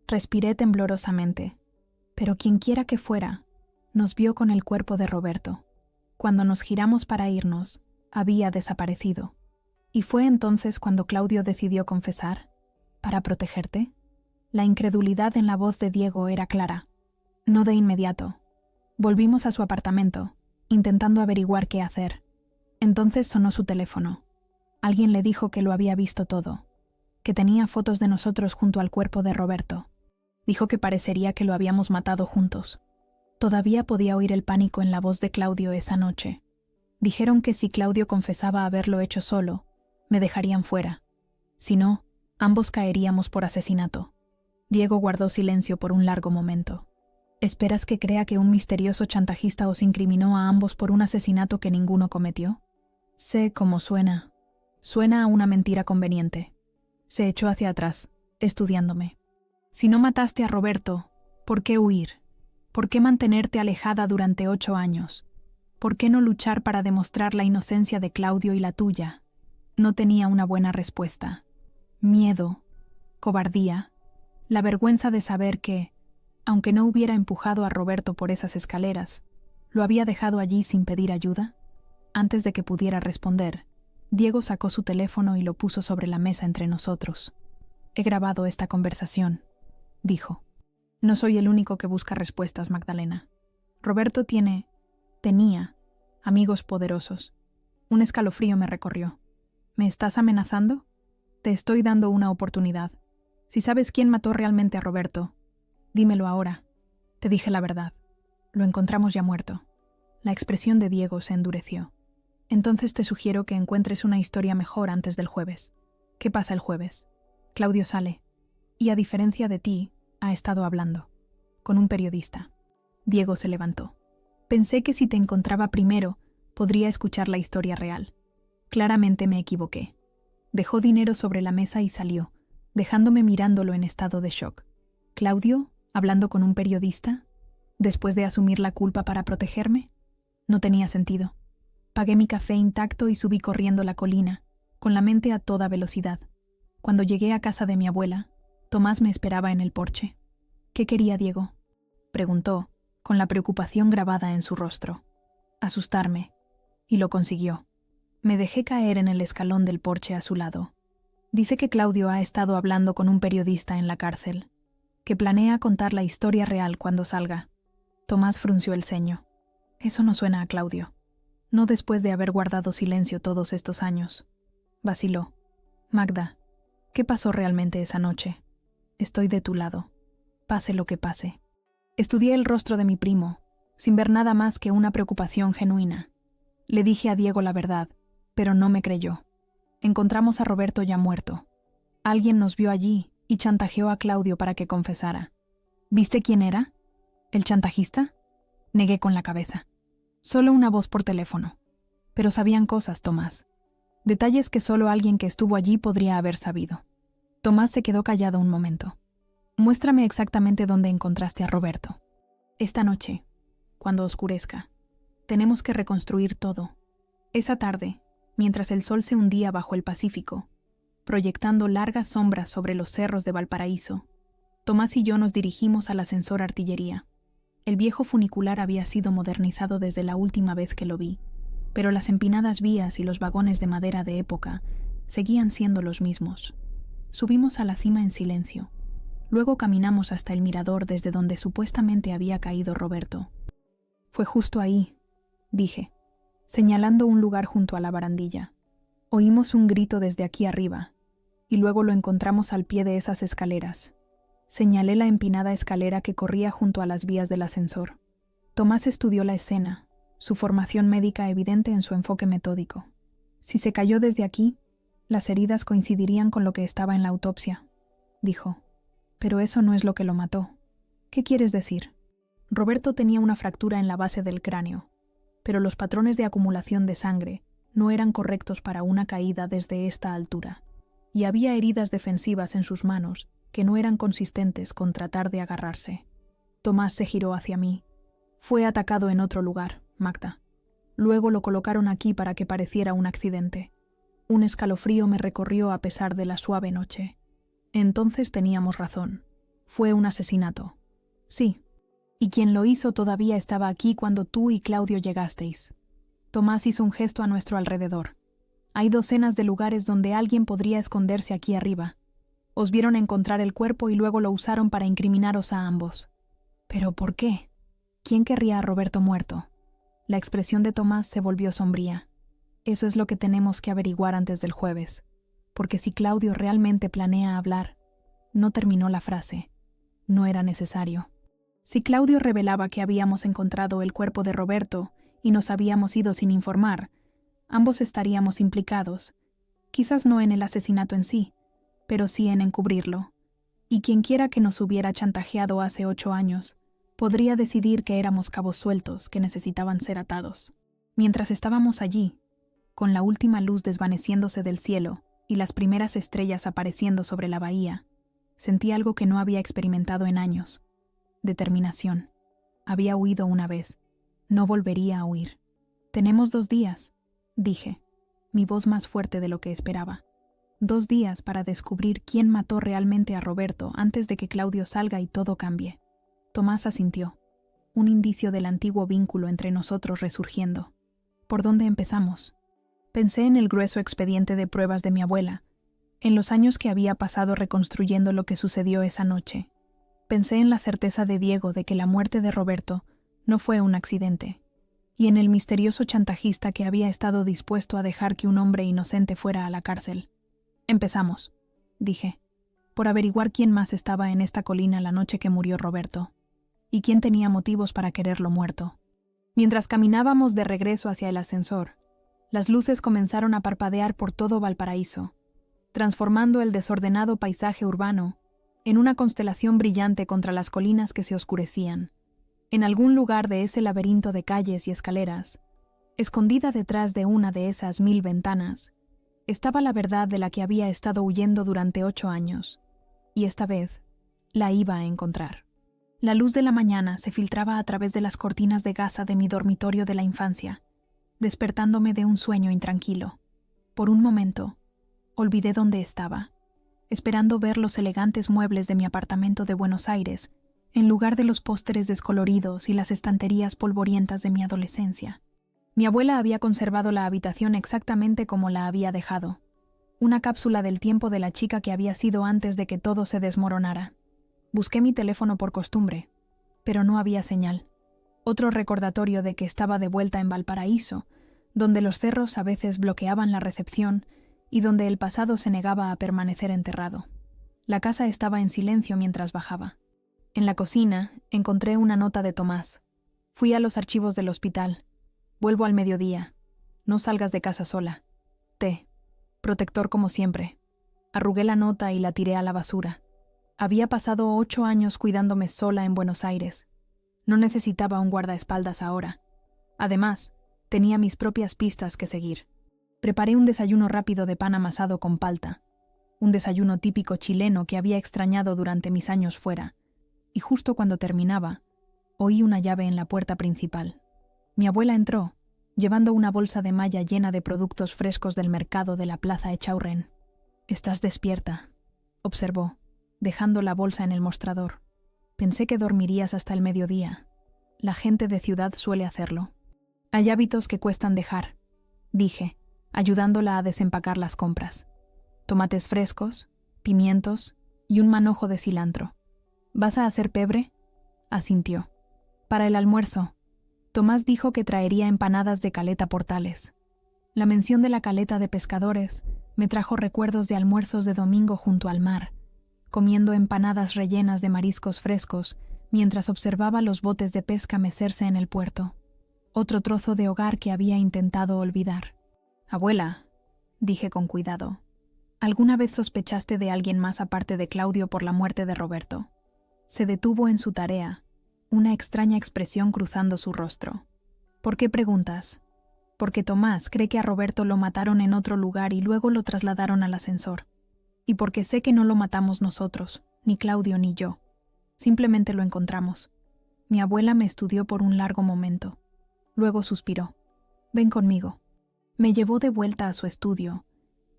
Respiré temblorosamente, pero quienquiera que fuera, nos vio con el cuerpo de Roberto. Cuando nos giramos para irnos, había desaparecido. ¿Y fue entonces cuando Claudio decidió confesar? ¿Para protegerte? La incredulidad en la voz de Diego era clara. No de inmediato. Volvimos a su apartamento, intentando averiguar qué hacer. Entonces sonó su teléfono. Alguien le dijo que lo había visto todo, que tenía fotos de nosotros junto al cuerpo de Roberto. Dijo que parecería que lo habíamos matado juntos. Todavía podía oír el pánico en la voz de Claudio esa noche. Dijeron que si Claudio confesaba haberlo hecho solo, me dejarían fuera. Si no, ambos caeríamos por asesinato. Diego guardó silencio por un largo momento. ¿Esperas que crea que un misterioso chantajista os incriminó a ambos por un asesinato que ninguno cometió? Sé cómo suena. Suena a una mentira conveniente. Se echó hacia atrás, estudiándome. Si no mataste a Roberto, ¿por qué huir? ¿Por qué mantenerte alejada durante 8 años? ¿Por qué no luchar para demostrar la inocencia de Claudio y la tuya? No tenía una buena respuesta. Miedo, cobardía, la vergüenza de saber que, aunque no hubiera empujado a Roberto por esas escaleras, lo había dejado allí sin pedir ayuda. Antes de que pudiera responder, Diego sacó su teléfono y lo puso sobre la mesa entre nosotros. He grabado esta conversación, dijo. No soy el único que busca respuestas, Magdalena. Roberto tenía amigos poderosos. Un escalofrío me recorrió. ¿Me estás amenazando? Te estoy dando una oportunidad. Si sabes quién mató realmente a Roberto, dímelo ahora. Te dije la verdad. Lo encontramos ya muerto. La expresión de Diego se endureció. Entonces te sugiero que encuentres una historia mejor antes del jueves. ¿Qué pasa el jueves? Claudio sale. Y a diferencia de ti, ha estado hablando. Con un periodista. Diego se levantó. Pensé que si te encontraba primero, podría escuchar la historia real. Claramente me equivoqué. Dejó dinero sobre la mesa y salió, dejándome mirándolo en estado de shock. ¿Claudio, hablando con un periodista? ¿Después de asumir la culpa para protegerme? No tenía sentido. Pagué mi café intacto y subí corriendo la colina, con la mente a toda velocidad. Cuando llegué a casa de mi abuela, Tomás me esperaba en el porche. ¿Qué quería Diego?, preguntó, con la preocupación grabada en su rostro. Asustarme. Y lo consiguió. Me dejé caer en el escalón del porche a su lado. Dice que Claudio ha estado hablando con un periodista en la cárcel, que planea contar la historia real cuando salga. Tomás frunció el ceño. Eso no suena a Claudio. No después de haber guardado silencio todos estos años. Vaciló. Magda, ¿qué pasó realmente esa noche? Estoy de tu lado. Pase lo que pase. Estudié el rostro de mi primo, sin ver nada más que una preocupación genuina. Le dije a Diego la verdad, pero no me creyó. Encontramos a Roberto ya muerto. Alguien nos vio allí y chantajeó a Claudio para que confesara. ¿Viste quién era? ¿El chantajista? Negué con la cabeza. Solo una voz por teléfono. Pero sabían cosas, Tomás. Detalles que solo alguien que estuvo allí podría haber sabido. Tomás se quedó callado un momento. Muéstrame exactamente dónde encontraste a Roberto. Esta noche, cuando oscurezca. Tenemos que reconstruir todo. Esa tarde, mientras el sol se hundía bajo el Pacífico, proyectando largas sombras sobre los cerros de Valparaíso, Tomás y yo nos dirigimos al ascensor Artillería. El viejo funicular había sido modernizado desde la última vez que lo vi, pero las empinadas vías y los vagones de madera de época seguían siendo los mismos. Subimos a la cima en silencio. Luego caminamos hasta el mirador desde donde supuestamente había caído Roberto. Fue justo ahí, dije, señalando un lugar junto a la barandilla. Oímos un grito desde aquí arriba, y luego lo encontramos al pie de esas escaleras. Señalé la empinada escalera que corría junto a las vías del ascensor. Tomás estudió la escena, su formación médica evidente en su enfoque metódico. Si se cayó desde aquí, las heridas coincidirían con lo que estaba en la autopsia, dijo. Pero eso no es lo que lo mató. ¿Qué quieres decir? Roberto tenía una fractura en la base del cráneo, pero los patrones de acumulación de sangre no eran correctos para una caída desde esta altura, y había heridas defensivas en sus manos que no eran consistentes con tratar de agarrarse. Tomás se giró hacia mí. Fue atacado en otro lugar, Magda. Luego lo colocaron aquí para que pareciera un accidente. Un escalofrío me recorrió a pesar de la suave noche. Entonces teníamos razón. Fue un asesinato. Sí. Y quien lo hizo todavía estaba aquí cuando tú y Claudio llegasteis. Tomás hizo un gesto a nuestro alrededor. Hay docenas de lugares donde alguien podría esconderse aquí arriba. Os vieron encontrar el cuerpo y luego lo usaron para incriminaros a ambos. ¿Pero por qué? ¿Quién querría a Roberto muerto? La expresión de Tomás se volvió sombría. Eso es lo que tenemos que averiguar antes del jueves. Porque si Claudio realmente planea hablar, no terminó la frase. No era necesario. Si Claudio revelaba que habíamos encontrado el cuerpo de Roberto y nos habíamos ido sin informar, ambos estaríamos implicados, quizás no en el asesinato en sí, pero sí en encubrirlo. Y quienquiera que nos hubiera chantajeado hace 8 años, podría decidir que éramos cabos sueltos que necesitaban ser atados. Mientras estábamos allí, con la última luz desvaneciéndose del cielo y las primeras estrellas apareciendo sobre la bahía, sentí algo que no había experimentado en años. Determinación. Había huido una vez. No volvería a huir. Tenemos 2 días, dije, mi voz más fuerte de lo que esperaba. 2 días para descubrir quién mató realmente a Roberto antes de que Claudio salga y todo cambie. Tomás asintió, un indicio del antiguo vínculo entre nosotros resurgiendo. ¿Por dónde empezamos? Pensé en el grueso expediente de pruebas de mi abuela, en los años que había pasado reconstruyendo lo que sucedió esa noche. Pensé en la certeza de Diego de que la muerte de Roberto No fue un accidente. Y en el misterioso chantajista que había estado dispuesto a dejar que un hombre inocente fuera a la cárcel. Empezamos, dije, por averiguar quién más estaba en esta colina la noche que murió Roberto, y quién tenía motivos para quererlo muerto. Mientras caminábamos de regreso hacia el ascensor, las luces comenzaron a parpadear por todo Valparaíso, transformando el desordenado paisaje urbano en una constelación brillante contra las colinas que se oscurecían. En algún lugar de ese laberinto de calles y escaleras, escondida detrás de una de esas 1000 ventanas, estaba la verdad de la que había estado huyendo durante 8 años, y esta vez la iba a encontrar. La luz de la mañana se filtraba a través de las cortinas de gasa de mi dormitorio de la infancia, despertándome de un sueño intranquilo. Por un momento, olvidé dónde estaba, esperando ver los elegantes muebles de mi apartamento de Buenos Aires, en lugar de los pósteres descoloridos y las estanterías polvorientas de mi adolescencia. Mi abuela había conservado la habitación exactamente como la había dejado, una cápsula del tiempo de la chica que había sido antes de que todo se desmoronara. Busqué mi teléfono por costumbre, pero no había señal. Otro recordatorio de que estaba de vuelta en Valparaíso, donde los cerros a veces bloqueaban la recepción y donde el pasado se negaba a permanecer enterrado. La casa estaba en silencio mientras bajaba. En la cocina encontré una nota de Tomás. Fui a los archivos del hospital. Vuelvo al mediodía. No salgas de casa sola. T. Protector como siempre. Arrugué la nota y la tiré a la basura. Había pasado 8 años cuidándome sola en Buenos Aires. No necesitaba un guardaespaldas ahora. Además, tenía mis propias pistas que seguir. Preparé un desayuno rápido de pan amasado con palta. Un desayuno típico chileno que había extrañado durante mis años fuera. Y justo cuando terminaba, oí una llave en la puerta principal. Mi abuela entró, llevando una bolsa de malla llena de productos frescos del mercado de la Plaza Echaurren. «Estás despierta», observó, dejando la bolsa en el mostrador. «Pensé que dormirías hasta el mediodía. La gente de ciudad suele hacerlo. Hay hábitos que cuestan dejar», dije, ayudándola a desempacar las compras. «Tomates frescos, pimientos y un manojo de cilantro. ¿Vas a hacer pebre?», asintió. «Para el almuerzo». Tomás dijo que traería empanadas de Caleta Portales. La mención de la caleta de pescadores me trajo recuerdos de almuerzos de domingo junto al mar, comiendo empanadas rellenas de mariscos frescos mientras observaba los botes de pesca mecerse en el puerto. Otro trozo de hogar que había intentado olvidar. «Abuela», dije con cuidado, «¿alguna vez sospechaste de alguien más aparte de Claudio por la muerte de Roberto?». Se detuvo en su tarea, una extraña expresión cruzando su rostro. «¿Por qué preguntas?». «Porque Tomás cree que a Roberto lo mataron en otro lugar y luego lo trasladaron al ascensor. Y porque sé que no lo matamos nosotros, ni Claudio ni yo. Simplemente lo encontramos». Mi abuela me estudió por un largo momento. Luego suspiró. «Ven conmigo». Me llevó de vuelta a su estudio,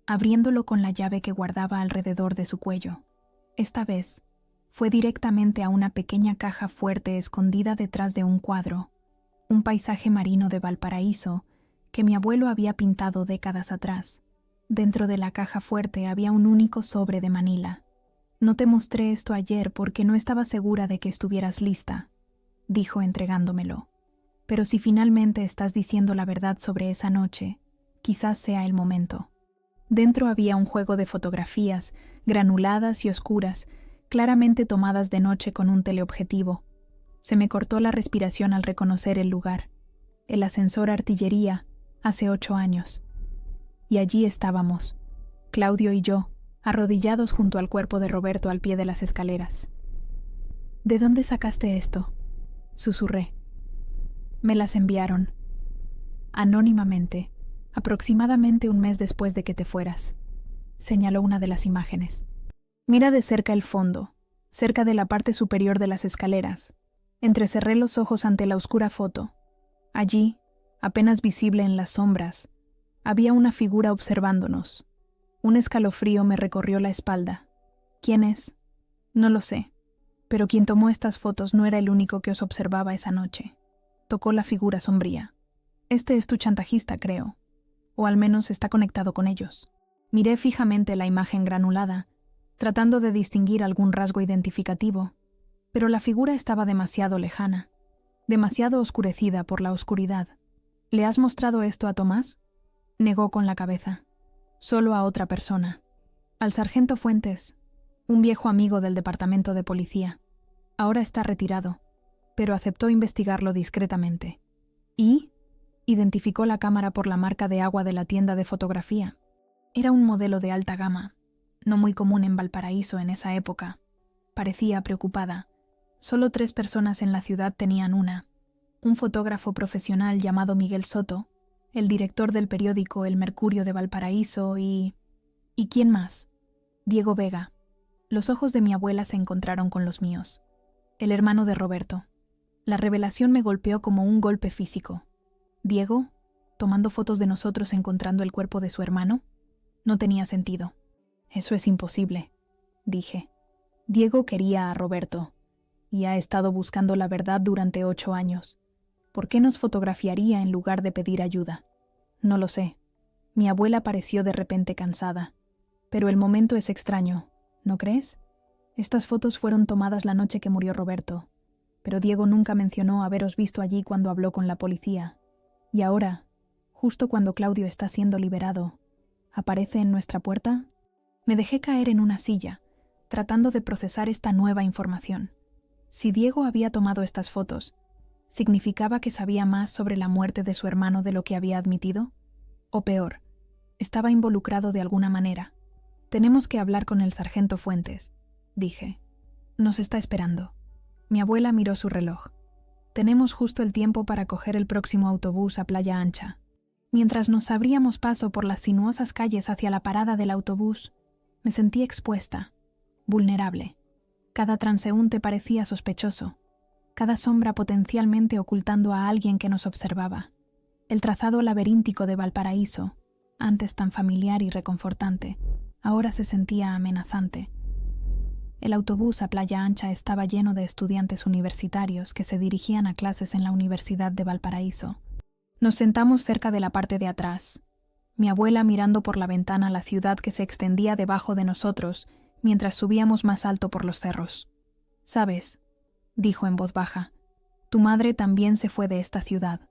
abriéndolo con la llave que guardaba alrededor de su cuello. Esta vez, fue directamente a una pequeña caja fuerte escondida detrás de un cuadro, un paisaje marino de Valparaíso que mi abuelo había pintado décadas atrás. Dentro de la caja fuerte había un único sobre de Manila. «No te mostré esto ayer porque no estaba segura de que estuvieras lista», dijo entregándomelo. «Pero si finalmente estás diciendo la verdad sobre esa noche, quizás sea el momento». Dentro había un juego de fotografías, granuladas y oscuras, claramente tomadas de noche con un teleobjetivo. Se me cortó la respiración al reconocer el lugar. El ascensor Artillería, hace 8 años. Y allí estábamos, Claudio y yo, arrodillados junto al cuerpo de Roberto al pie de las escaleras. «¿De dónde sacaste esto?», susurré. «Me las enviaron. Anónimamente, aproximadamente un mes después de que te fueras», señaló una de las imágenes. «Mira de cerca el fondo, cerca de la parte superior de las escaleras». Entrecerré los ojos ante la oscura foto. Allí, apenas visible en las sombras, había una figura observándonos. Un escalofrío me recorrió la espalda. ¿Quién es? No lo sé, pero quien tomó estas fotos no era el único que os observaba esa noche. Tocó la figura sombría. «Este es tu chantajista, creo. O al menos está conectado con ellos». Miré fijamente la imagen granulada, tratando de distinguir algún rasgo identificativo, pero la figura estaba demasiado lejana. demasiado oscurecida por la oscuridad. ¿Le has mostrado esto a Tomás? Negó con la cabeza. Solo a otra persona. Al sargento Fuentes, un viejo amigo del departamento de policía. Ahora está retirado, pero aceptó investigarlo discretamente. ¿Y? Identificó la cámara por la marca de agua de la tienda de fotografía. Era un modelo de alta gama, no muy común en Valparaíso en esa época. Parecía preocupada. Solo 3 personas en la ciudad tenían una. Un fotógrafo profesional llamado Miguel Soto, el director del periódico El Mercurio de Valparaíso y... ¿Y quién más? Diego Vega. Los ojos de mi abuela se encontraron con los míos. El hermano de Roberto. La revelación me golpeó como un golpe físico. ¿Diego? ¿Tomando fotos de nosotros encontrando el cuerpo de su hermano? No tenía sentido. Eso es imposible, dije. Diego quería a Roberto, y ha estado buscando la verdad durante 8 años. ¿Por qué nos fotografiaría en lugar de pedir ayuda? No lo sé. Mi abuela pareció de repente cansada. Pero el momento es extraño, ¿no crees? Estas fotos fueron tomadas la noche que murió Roberto, pero Diego nunca mencionó haberos visto allí cuando habló con la policía. Y ahora, justo cuando Claudio está siendo liberado, ¿aparece en nuestra puerta? Me dejé caer en una silla, tratando de procesar esta nueva información. Si Diego había tomado estas fotos, ¿significaba que sabía más sobre la muerte de su hermano de lo que había admitido? O peor, estaba involucrado de alguna manera. Tenemos que hablar con el sargento Fuentes, dije. Nos está esperando. Mi abuela miró su reloj. Tenemos justo el tiempo para coger el próximo autobús a Playa Ancha. Mientras nos abríamos paso por las sinuosas calles hacia la parada del autobús, me sentí expuesta, vulnerable. Cada transeúnte parecía sospechoso, cada sombra potencialmente ocultando a alguien que nos observaba. El trazado laberíntico de Valparaíso, antes tan familiar y reconfortante, ahora se sentía amenazante. El autobús a Playa Ancha estaba lleno de estudiantes universitarios que se dirigían a clases en la Universidad de Valparaíso. Nos sentamos cerca de la parte de atrás, mi abuela mirando por la ventana la ciudad que se extendía debajo de nosotros mientras subíamos más alto por los cerros. «¿Sabes?», dijo en voz baja, «tu madre también se fue de esta ciudad.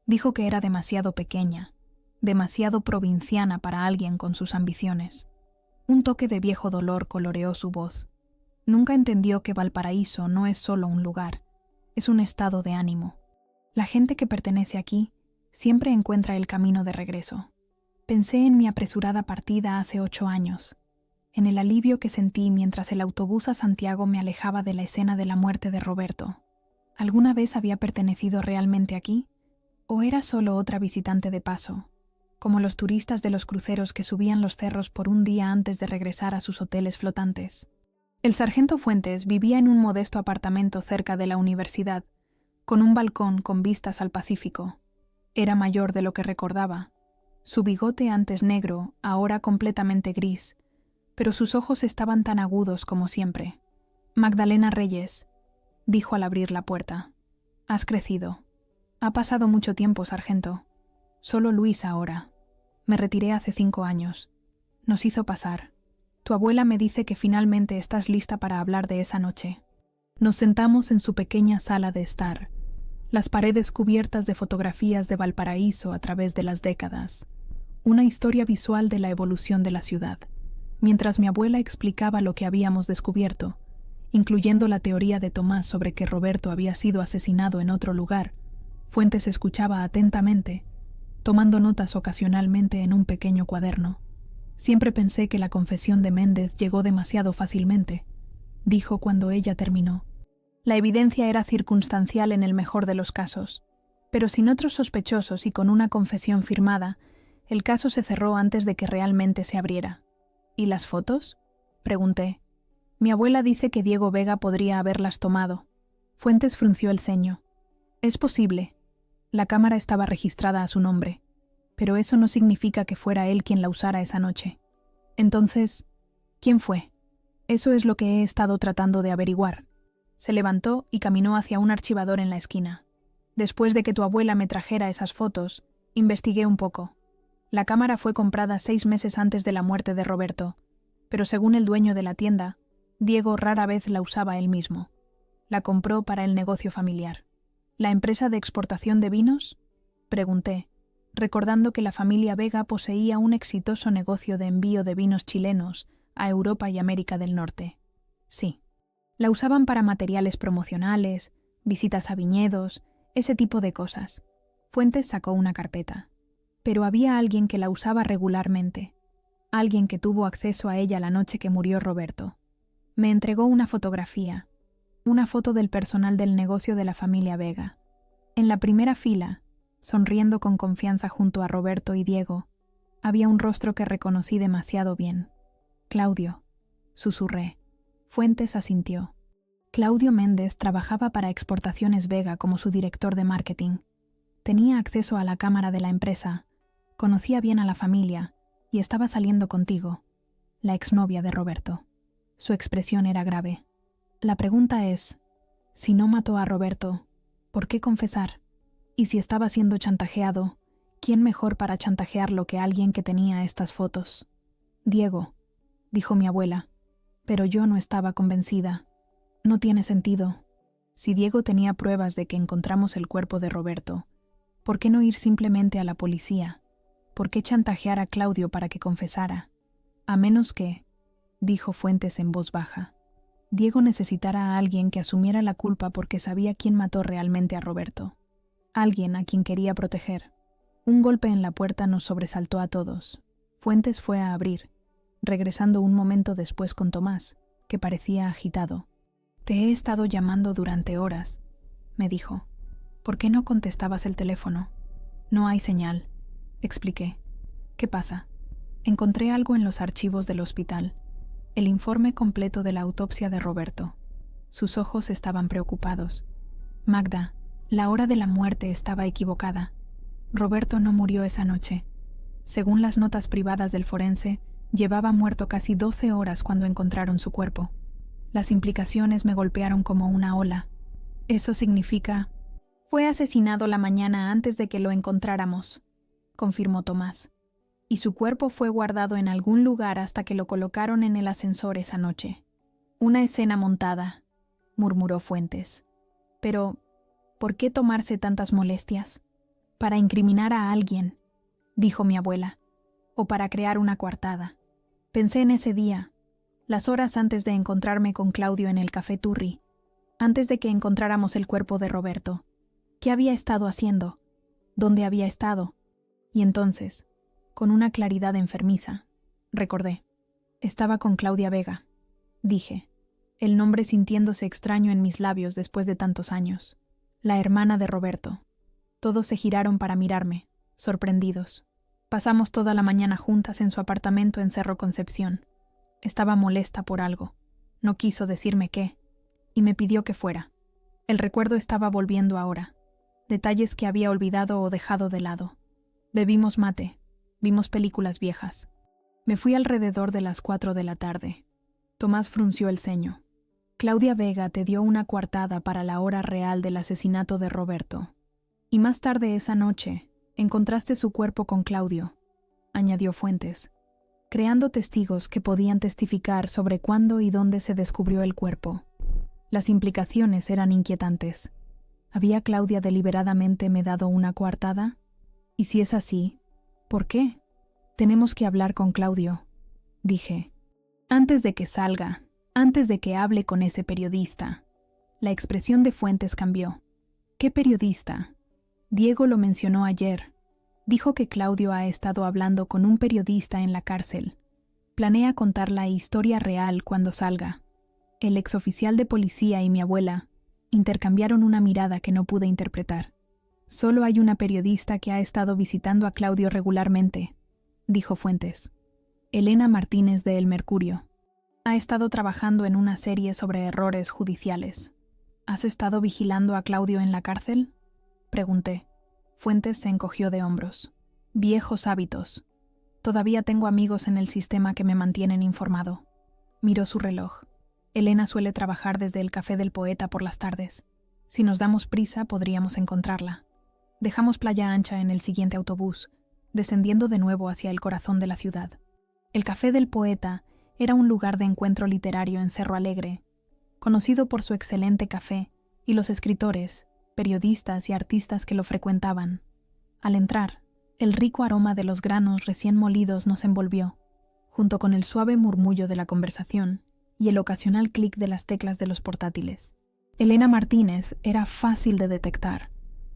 Dijo que era demasiado pequeña, demasiado provinciana para alguien con sus ambiciones». Un toque de viejo dolor coloreó su voz. Nunca entendió que Valparaíso no es solo un lugar, es un estado de ánimo. La gente que pertenece aquí siempre encuentra el camino de regreso. Pensé en mi apresurada partida hace 8 años, en el alivio que sentí mientras el autobús a Santiago me alejaba de la escena de la muerte de Roberto. ¿Alguna vez había pertenecido realmente aquí? ¿O era solo otra visitante de paso, como los turistas de los cruceros que subían los cerros por un día antes de regresar a sus hoteles flotantes? El sargento Fuentes vivía en un modesto apartamento cerca de la universidad, con un balcón con vistas al Pacífico. Era mayor de lo que recordaba. Su bigote antes negro, ahora completamente gris, pero sus ojos estaban tan agudos como siempre. «Magdalena Reyes», dijo al abrir la puerta. «Has crecido. Ha pasado mucho tiempo, sargento. Solo Luis ahora. Me retiré hace 5 años. Nos hizo pasar. Tu abuela me dice que finalmente estás lista para hablar de esa noche». Nos sentamos en su pequeña sala de estar, las paredes cubiertas de fotografías de Valparaíso a través de las décadas, una historia visual de la evolución de la ciudad, mientras mi abuela explicaba lo que habíamos descubierto, incluyendo la teoría de Tomás sobre que Roberto había sido asesinado en otro lugar. Fuentes escuchaba atentamente, tomando notas ocasionalmente en un pequeño cuaderno. «Siempre pensé que la confesión de Méndez llegó demasiado fácilmente», dijo cuando ella terminó. «La evidencia era circunstancial en el mejor de los casos, pero sin otros sospechosos y con una confesión firmada, el caso se cerró antes de que realmente se abriera». «¿Y las fotos?», pregunté. «Mi abuela dice que Diego Vega podría haberlas tomado». Fuentes frunció el ceño. «Es posible. La cámara estaba registrada a su nombre, pero eso no significa que fuera él quien la usara esa noche. Entonces, ¿quién fue? Eso es lo que he estado tratando de averiguar». Se levantó y caminó hacia un archivador en la esquina. «Después de que tu abuela me trajera esas fotos, investigué un poco. La cámara fue comprada 6 meses antes de la muerte de Roberto, pero según el dueño de la tienda, Diego rara vez la usaba él mismo. La compró para el negocio familiar. ¿La empresa de exportación de vinos? Pregunté, recordando que la familia Vega poseía un exitoso negocio de envío de vinos chilenos a Europa y América del Norte. Sí. La usaban para materiales promocionales, visitas a viñedos, ese tipo de cosas. Fuentes sacó una carpeta. Pero había alguien que la usaba regularmente. Alguien que tuvo acceso a ella la noche que murió Roberto. Me entregó una fotografía. Una foto del personal del negocio de la familia Vega. En la primera fila, sonriendo con confianza junto a Roberto y Diego, había un rostro que reconocí demasiado bien. Claudio, susurré. Fuentes asintió. Claudio Méndez trabajaba para Exportaciones Vega como su director de marketing. Tenía acceso a la cámara de la empresa, conocía bien a la familia y estaba saliendo contigo, la exnovia de Roberto. Su expresión era grave. La pregunta es, si no mató a Roberto, ¿por qué confesar? Y si estaba siendo chantajeado, ¿quién mejor para chantajearlo que alguien que tenía estas fotos? Diego, dijo mi abuela, pero yo no estaba convencida. No tiene sentido. Si Diego tenía pruebas de que encontramos el cuerpo de Roberto, ¿por qué no ir simplemente a la policía? ¿Por qué chantajear a Claudio para que confesara? A menos que, dijo Fuentes en voz baja, Diego necesitara a alguien que asumiera la culpa porque sabía quién mató realmente a Roberto. Alguien a quien quería proteger. Un golpe en la puerta nos sobresaltó a todos. Fuentes fue a abrir, regresando un momento después con Tomás, que parecía agitado. «Te he estado llamando durante horas», me dijo. «¿Por qué no contestabas el teléfono?» «No hay señal», expliqué. «¿Qué pasa?» Encontré algo en los archivos del hospital. El informe completo de la autopsia de Roberto. Sus ojos estaban preocupados. «Magda, la hora de la muerte estaba equivocada. Roberto no murió esa noche. Según las notas privadas del forense, llevaba muerto casi 12 horas cuando encontraron su cuerpo. Las implicaciones me golpearon como una ola. Eso significa... Fue asesinado la mañana antes de que lo encontráramos», confirmó Tomás. «Y su cuerpo fue guardado en algún lugar hasta que lo colocaron en el ascensor esa noche. Una escena montada», murmuró Fuentes. «Pero, ¿por qué tomarse tantas molestias? Para incriminar a alguien», dijo mi abuela, «o para crear una coartada. Pensé en ese día, las horas antes de encontrarme con Claudio en el Café Turri, antes de que encontráramos el cuerpo de Roberto. ¿Qué había estado haciendo? ¿Dónde había estado? Y entonces, con una claridad enfermiza, recordé. Estaba con Claudia Vega», dije, el nombre sintiéndose extraño en mis labios después de tantos años. La hermana de Roberto. Todos se giraron para mirarme, sorprendidos. Pasamos toda la mañana juntas en su apartamento en Cerro Concepción. Estaba molesta por algo. No quiso decirme qué, y me pidió que fuera. El recuerdo estaba volviendo ahora. Detalles que había olvidado o dejado de lado. Bebimos mate, vimos películas viejas. Me fui alrededor de las 4 de la tarde. Tomás frunció el ceño. «Claudia Vega te dio una coartada para la hora real del asesinato de Roberto. Y más tarde esa noche, encontraste su cuerpo con Claudio», añadió Fuentes, creando testigos que podían testificar sobre cuándo y dónde se descubrió el cuerpo. Las implicaciones eran inquietantes. ¿Había Claudia deliberadamente me dado una coartada? Y si es así, ¿por qué? «Tenemos que hablar con Claudio», dije. «Antes de que salga, antes de que hable con ese periodista». La expresión de Fuentes cambió. «¿Qué periodista?» «Diego lo mencionó ayer. Dijo que Claudio ha estado hablando con un periodista en la cárcel. Planea contar la historia real cuando salga». El exoficial de policía y mi abuela intercambiaron una mirada que no pude interpretar. «Solo hay una periodista que ha estado visitando a Claudio regularmente», dijo Fuentes. «Elena Martínez de El Mercurio. Ha estado trabajando en una serie sobre errores judiciales». «¿Has estado vigilando a Claudio en la cárcel?», pregunté. Fuentes se encogió de hombros. «Viejos hábitos. Todavía tengo amigos en el sistema que me mantienen informado». Miró su reloj. «Elena suele trabajar desde el Café del Poeta por las tardes. Si nos damos prisa, podríamos encontrarla». Dejamos Playa Ancha en el siguiente autobús, descendiendo de nuevo hacia el corazón de la ciudad. El Café del Poeta era un lugar de encuentro literario en Cerro Alegre, conocido por su excelente café y los escritores, periodistas y artistas que lo frecuentaban. Al entrar, el rico aroma de los granos recién molidos nos envolvió, junto con el suave murmullo de la conversación y el ocasional clic de las teclas de los portátiles. Elena Martínez era fácil de detectar.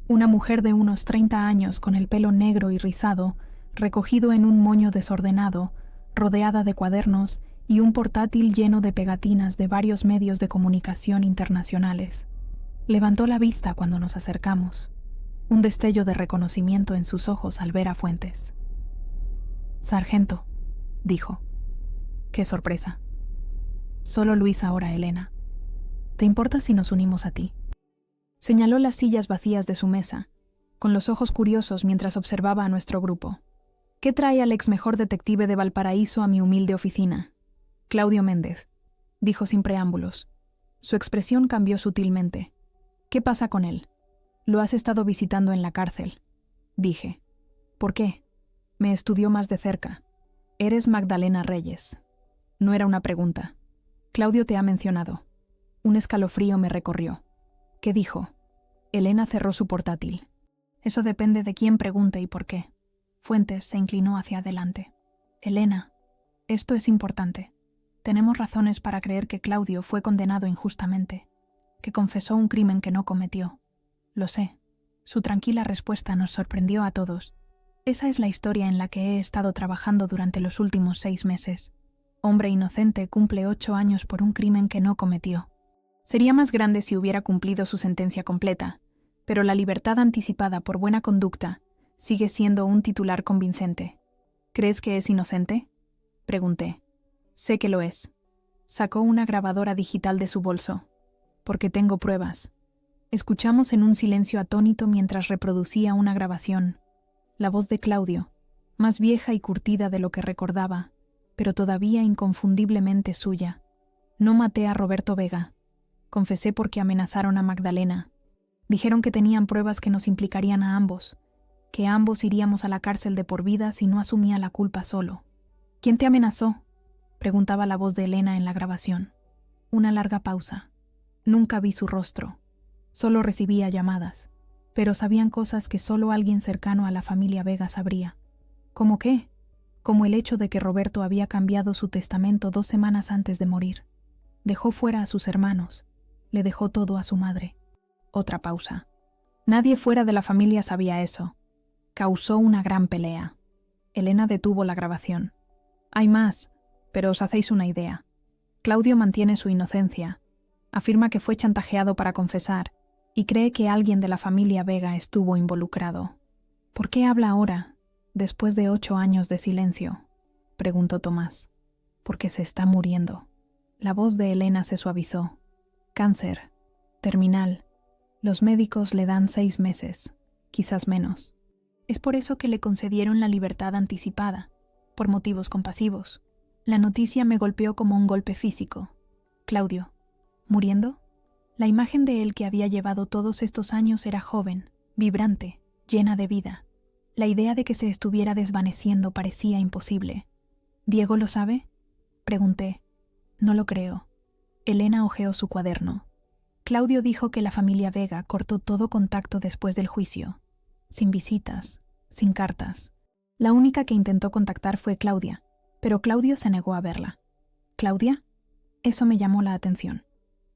Una mujer de unos 30 años con el pelo negro y rizado, recogido en un moño desordenado, rodeada de cuadernos y un portátil lleno de pegatinas de varios medios de comunicación internacionales. Levantó la vista cuando nos acercamos, un destello de reconocimiento en sus ojos al ver a Fuentes. «Sargento», dijo. «Qué sorpresa. Solo Luis ahora, Elena. ¿Te importa si nos unimos a ti?» Señaló las sillas vacías de su mesa, con los ojos curiosos mientras observaba a nuestro grupo. «¿Qué trae al ex mejor detective de Valparaíso a mi humilde oficina?» «Claudio Méndez», dijo sin preámbulos. Su expresión cambió sutilmente. «¿Qué pasa con él?» «Lo has estado visitando en la cárcel», dije. «¿Por qué?» Me estudió más de cerca. «Eres Magdalena Reyes». No era una pregunta. «Claudio te ha mencionado». Un escalofrío me recorrió. ¿Qué dijo? Elena cerró su portátil. «Eso depende de quién pregunte y por qué». Fuentes se inclinó hacia adelante. «Elena, esto es importante. Tenemos razones para creer que Claudio fue condenado injustamente, que confesó un crimen que no cometió. Lo sé». Su tranquila respuesta nos sorprendió a todos. «Esa es la historia en la que he estado trabajando durante los últimos 6 meses. Hombre inocente cumple 8 años por un crimen que no cometió. Sería más grande si hubiera cumplido su sentencia completa, pero la libertad anticipada por buena conducta sigue siendo un titular convincente. ¿Crees que es inocente?», pregunté. «Sé que lo es». Sacó una grabadora digital de su bolso. «Porque tengo pruebas». Escuchamos en un silencio atónito mientras reproducía una grabación. La voz de Claudio, más vieja y curtida de lo que recordaba, pero todavía inconfundiblemente suya. «No maté a Roberto Vega. Confesé porque amenazaron a Magdalena. Dijeron que tenían pruebas que nos implicarían a ambos, que ambos iríamos a la cárcel de por vida si no asumía la culpa solo». «¿Quién te amenazó?», preguntaba la voz de Elena en la grabación. Una larga pausa. Nunca vi su rostro. Solo recibía llamadas, pero sabían cosas que solo alguien cercano a la familia Vega sabría. ¿Cómo qué? Como el hecho de que Roberto había cambiado su testamento 2 semanas antes de morir. Dejó fuera a sus hermanos. Le dejó todo a su madre. Otra pausa. Nadie fuera de la familia sabía eso. Causó una gran pelea. Elena detuvo la grabación. «Hay más, pero os hacéis una idea. Claudio mantiene su inocencia. Afirma que fue chantajeado para confesar y cree que alguien de la familia Vega estuvo involucrado». «¿Por qué habla ahora, después de 8 años de silencio?», preguntó Tomás. «Porque se está muriendo». La voz de Elena se suavizó. «Cáncer. Terminal. Los médicos le dan 6 meses, quizás menos. Es por eso que le concedieron la libertad anticipada, por motivos compasivos». La noticia me golpeó como un golpe físico. «Claudio, ¿muriendo?». La imagen de él que había llevado todos estos años era joven, vibrante, llena de vida. La idea de que se estuviera desvaneciendo parecía imposible. «¿Diego lo sabe?», pregunté. «No lo creo». Elena hojeó su cuaderno. «Claudio dijo que la familia Vega cortó todo contacto después del juicio. Sin visitas, sin cartas. La única que intentó contactar fue Claudia, pero Claudio se negó a verla». «¿Claudia?». Eso me llamó la atención.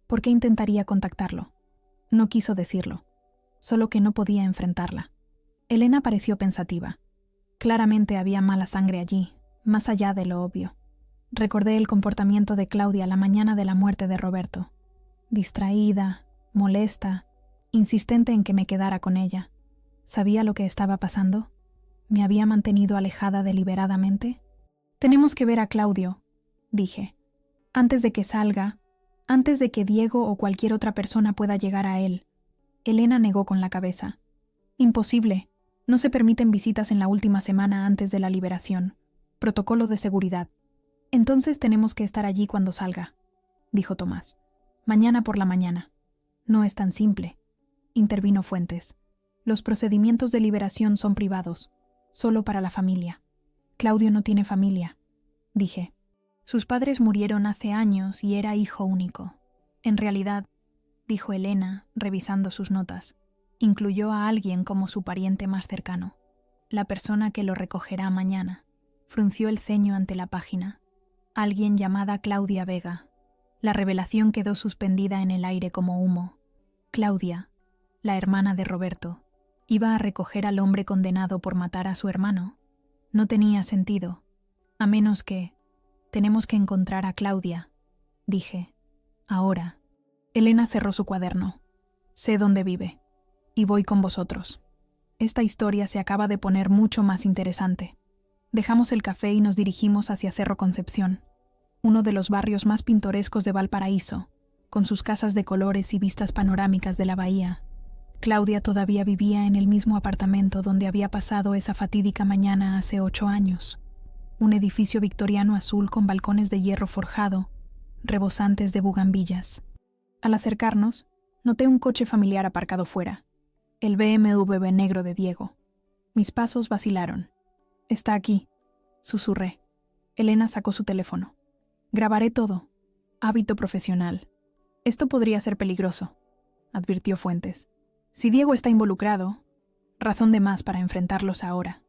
¿Por qué intentaría contactarlo? No quiso decirlo, solo que no podía enfrentarla. Elena pareció pensativa. Claramente había mala sangre allí, más allá de lo obvio. Recordé el comportamiento de Claudia la mañana de la muerte de Roberto. Distraída, molesta, insistente en que me quedara con ella. ¿Sabía lo que estaba pasando? ¿Me había mantenido alejada deliberadamente? «Tenemos que ver a Claudio», dije. «Antes de que salga, antes de que Diego o cualquier otra persona pueda llegar a él». Elena negó con la cabeza. «Imposible. No se permiten visitas en la última semana antes de la liberación. Protocolo de seguridad». «Entonces tenemos que estar allí cuando salga», dijo Tomás. «Mañana por la mañana». «No es tan simple», intervino Fuentes. «Los procedimientos de liberación son privados, solo para la familia». «Claudio no tiene familia», dije. «Sus padres murieron hace años y era hijo único. En realidad», dijo Elena, revisando sus notas, Incluyó a alguien como su pariente más cercano, la persona que lo recogerá mañana. Frunció el ceño ante la página. Alguien llamada Claudia Vega. La revelación quedó suspendida en el aire como humo. Claudia, la hermana de Roberto, iba a recoger al hombre condenado por matar a su hermano. No tenía sentido, a menos que... Tenemos que encontrar a Claudia, dije. Ahora. Elena cerró su cuaderno. Sé dónde vive. Y voy con vosotros. Esta historia se acaba de poner mucho más interesante. Dejamos el café y nos dirigimos hacia Cerro Concepción, uno de los barrios más pintorescos de Valparaíso, con sus casas de colores y vistas panorámicas de la bahía. Claudia todavía vivía en el mismo apartamento donde había pasado esa fatídica mañana hace 8 años. Un edificio victoriano azul con balcones de hierro forjado, rebosantes de bugambillas. Al acercarnos, noté un coche familiar aparcado fuera, el BMW negro de Diego. Mis pasos vacilaron. «Está aquí», susurré. Elena sacó su teléfono. «Grabaré todo. Hábito profesional. Esto podría ser peligroso», advirtió Fuentes. «Si Diego está involucrado, razón de más para enfrentarlos ahora»,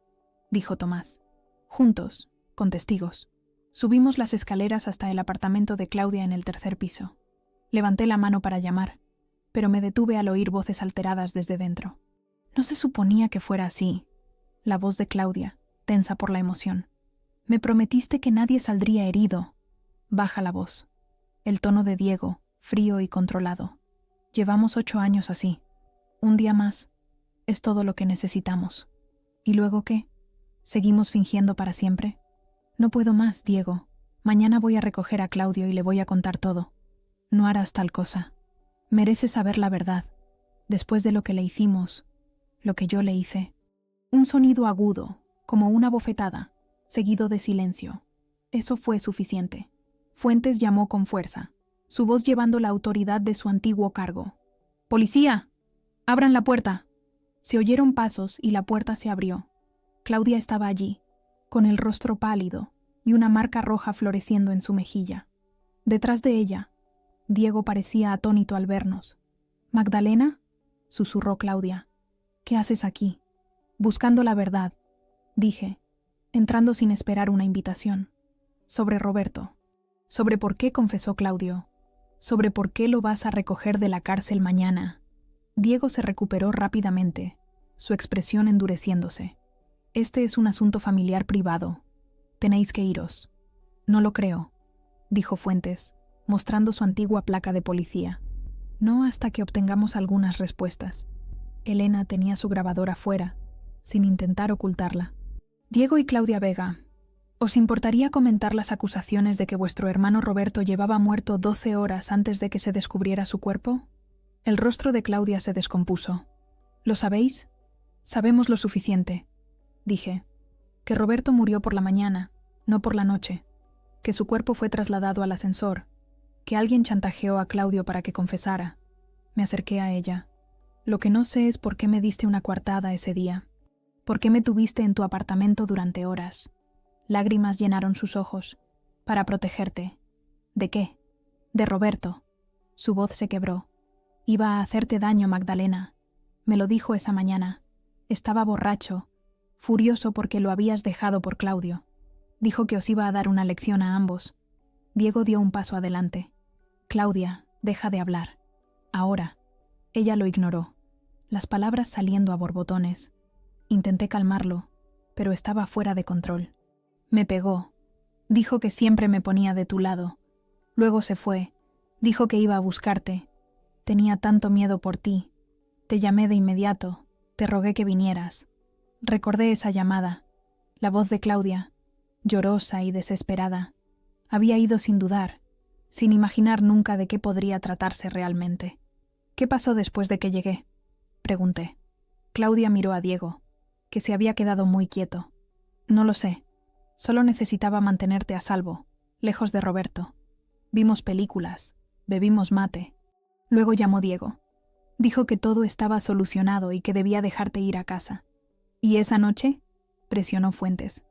dijo Tomás. Juntos, con testigos, subimos las escaleras hasta el apartamento de Claudia en el 3er piso. Levanté la mano para llamar, pero me detuve al oír voces alteradas desde dentro. No se suponía que fuera así. La voz de Claudia, tensa por la emoción. «Me prometiste que nadie saldría herido». Baja la voz. El tono de Diego, frío y controlado. «Llevamos 8 años así. Un día más. Es todo lo que necesitamos. ¿Y luego qué? ¿Seguimos fingiendo para siempre? No puedo más, Diego. Mañana voy a recoger a Claudio y le voy a contar todo. No harás tal cosa. Merece saber la verdad. Después de lo que le hicimos, lo que yo le hice». Un sonido agudo, como una bofetada, seguido de silencio. Eso fue suficiente. Fuentes llamó con fuerza, su voz llevando la autoridad de su antiguo cargo. «¡Policía! ¡Abran la puerta!». Se oyeron pasos y la puerta se abrió. Claudia estaba allí, con el rostro pálido y una marca roja floreciendo en su mejilla. Detrás de ella, Diego parecía atónito al vernos. «¿Magdalena?», susurró Claudia. «¿Qué haces aquí?». «Buscando la verdad», dije, entrando sin esperar una invitación. «Sobre Roberto. Sobre por qué confesó Claudio. Sobre por qué lo vas a recoger de la cárcel mañana». Diego se recuperó rápidamente, su expresión endureciéndose. «Este es un asunto familiar privado. Tenéis que iros». «No lo creo», dijo Fuentes, mostrando su antigua placa de policía. «No hasta que obtengamos algunas respuestas». Elena tenía su grabadora fuera, sin intentar ocultarla. «Diego y Claudia Vega, ¿os importaría comentar las acusaciones de que vuestro hermano Roberto llevaba muerto 12 horas antes de que se descubriera su cuerpo?» El rostro de Claudia se descompuso. «¿Lo sabéis?». «Sabemos lo suficiente», dije. «Que Roberto murió por la mañana, no por la noche. Que su cuerpo fue trasladado al ascensor. Que alguien chantajeó a Claudio para que confesara». Me acerqué a ella. «Lo que no sé es por qué me diste una coartada ese día. ¿Por qué me tuviste en tu apartamento durante horas?». Lágrimas llenaron sus ojos. «Para protegerte». «¿De qué?». «De Roberto». Su voz se quebró. «Iba a hacerte daño, Magdalena. Me lo dijo esa mañana. Estaba borracho, furioso porque lo habías dejado por Claudio. Dijo que os iba a dar una lección a ambos». Diego dio un paso adelante. «Claudia, deja de hablar. Ahora». Ella lo ignoró, las palabras saliendo a borbotones. Intenté calmarlo, pero estaba fuera de control. Me pegó. Dijo que siempre me ponía de tu lado. Luego se fue. Dijo que iba a buscarte. Tenía tanto miedo por ti. Te llamé de inmediato. Te rogué que vinieras. Recordé esa llamada. La voz de Claudia, llorosa y desesperada. Había ido sin dudar, sin imaginar nunca de qué podría tratarse realmente. «¿Qué pasó después de que llegué?», pregunté. Claudia miró a Diego, que se había quedado muy quieto. «No lo sé. Solo necesitaba mantenerte a salvo, lejos de Roberto. Vimos películas, bebimos mate». Luego llamó Diego. Dijo que todo estaba solucionado y que debía dejarte ir a casa. «¿Y esa noche?», presionó Fuentes.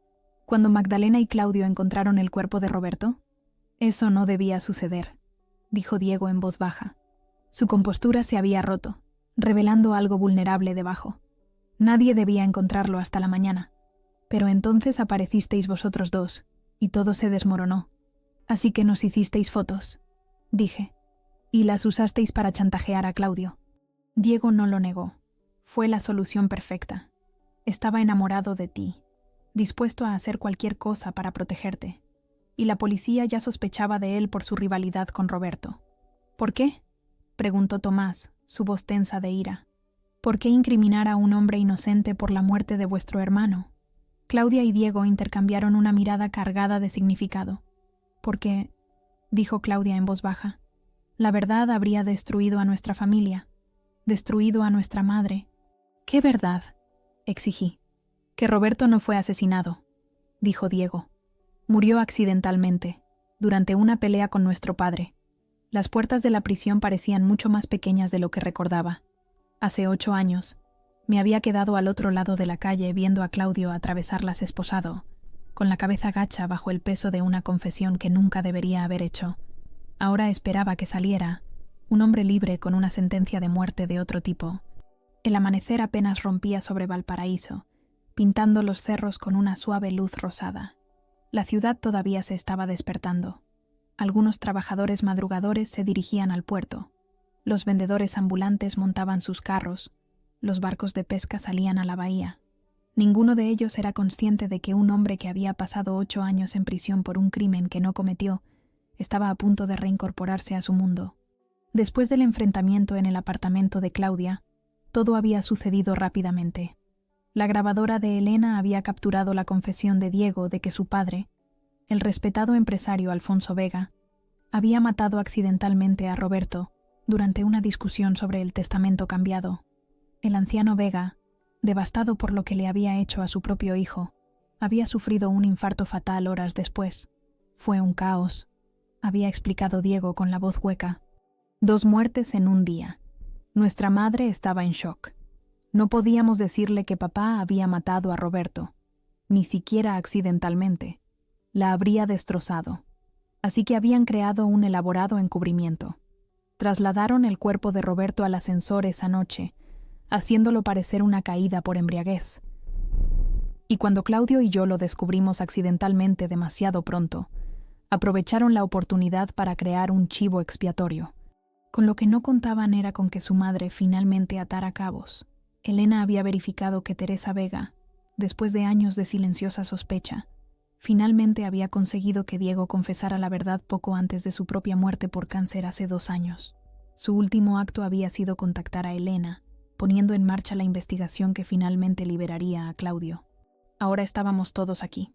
«Cuando Magdalena y Claudio encontraron el cuerpo de Roberto». «Eso no debía suceder», dijo Diego en voz baja. Su compostura se había roto. revelando algo vulnerable debajo. Nadie debía encontrarlo hasta la mañana. Pero entonces aparecisteis vosotros dos, y todo se desmoronó. Así que nos hicisteis fotos, dije, y las usasteis para chantajear a Claudio. Diego no lo negó. Fue la solución perfecta. Estaba enamorado de ti, dispuesto a hacer cualquier cosa para protegerte. Y la policía ya sospechaba de él por su rivalidad con Roberto. ¿Por qué?, preguntó Tomás, su voz tensa de ira. ¿Por qué incriminar a un hombre inocente por la muerte de vuestro hermano? Claudia y Diego intercambiaron una mirada cargada de significado. Porque, dijo Claudia en voz baja, la verdad habría destruido a nuestra familia, destruido a nuestra madre. ¿Qué verdad?, exigí. Que Roberto no fue asesinado, dijo Diego. Murió accidentalmente, durante una pelea con nuestro padre. Las puertas de la prisión parecían mucho más pequeñas de lo que recordaba. Hace 8 años, me había quedado al otro lado de la calle viendo a Claudio atravesarlas esposado, con la cabeza gacha bajo el peso de una confesión que nunca debería haber hecho. Ahora esperaba que saliera, un hombre libre con una sentencia de muerte de otro tipo. El amanecer apenas rompía sobre Valparaíso, pintando los cerros con una suave luz rosada. La ciudad todavía se estaba despertando. Algunos trabajadores madrugadores se dirigían al puerto. Los vendedores ambulantes montaban sus carros. Los barcos de pesca salían a la bahía. Ninguno de ellos era consciente de que un hombre que había pasado 8 años en prisión por un crimen que no cometió estaba a punto de reincorporarse a su mundo. Después del enfrentamiento en el apartamento de Claudia, todo había sucedido rápidamente. La grabadora de Elena había capturado la confesión de Diego de que su padre, el respetado empresario Alfonso Vega, había matado accidentalmente a Roberto durante una discusión sobre el testamento cambiado. El anciano Vega, devastado por lo que le había hecho a su propio hijo, había sufrido un infarto fatal horas después. Fue un caos, había explicado Diego con la voz hueca. 2 muertes en un día. Nuestra madre estaba en shock. No podíamos decirle que papá había matado a Roberto, ni siquiera accidentalmente. La habría destrozado. Así que habían creado un elaborado encubrimiento. Trasladaron el cuerpo de Roberto al ascensor esa noche, haciéndolo parecer una caída por embriaguez. Y cuando Claudio y yo lo descubrimos accidentalmente demasiado pronto, aprovecharon la oportunidad para crear un chivo expiatorio. Con lo que no contaban era con que su madre finalmente atara cabos. Elena había verificado que Teresa Vega, después de años de silenciosa sospecha, finalmente había conseguido que Diego confesara la verdad poco antes de su propia muerte por cáncer hace 2 años. Su último acto había sido contactar a Elena, poniendo en marcha la investigación que finalmente liberaría a Claudio. Ahora estábamos todos aquí.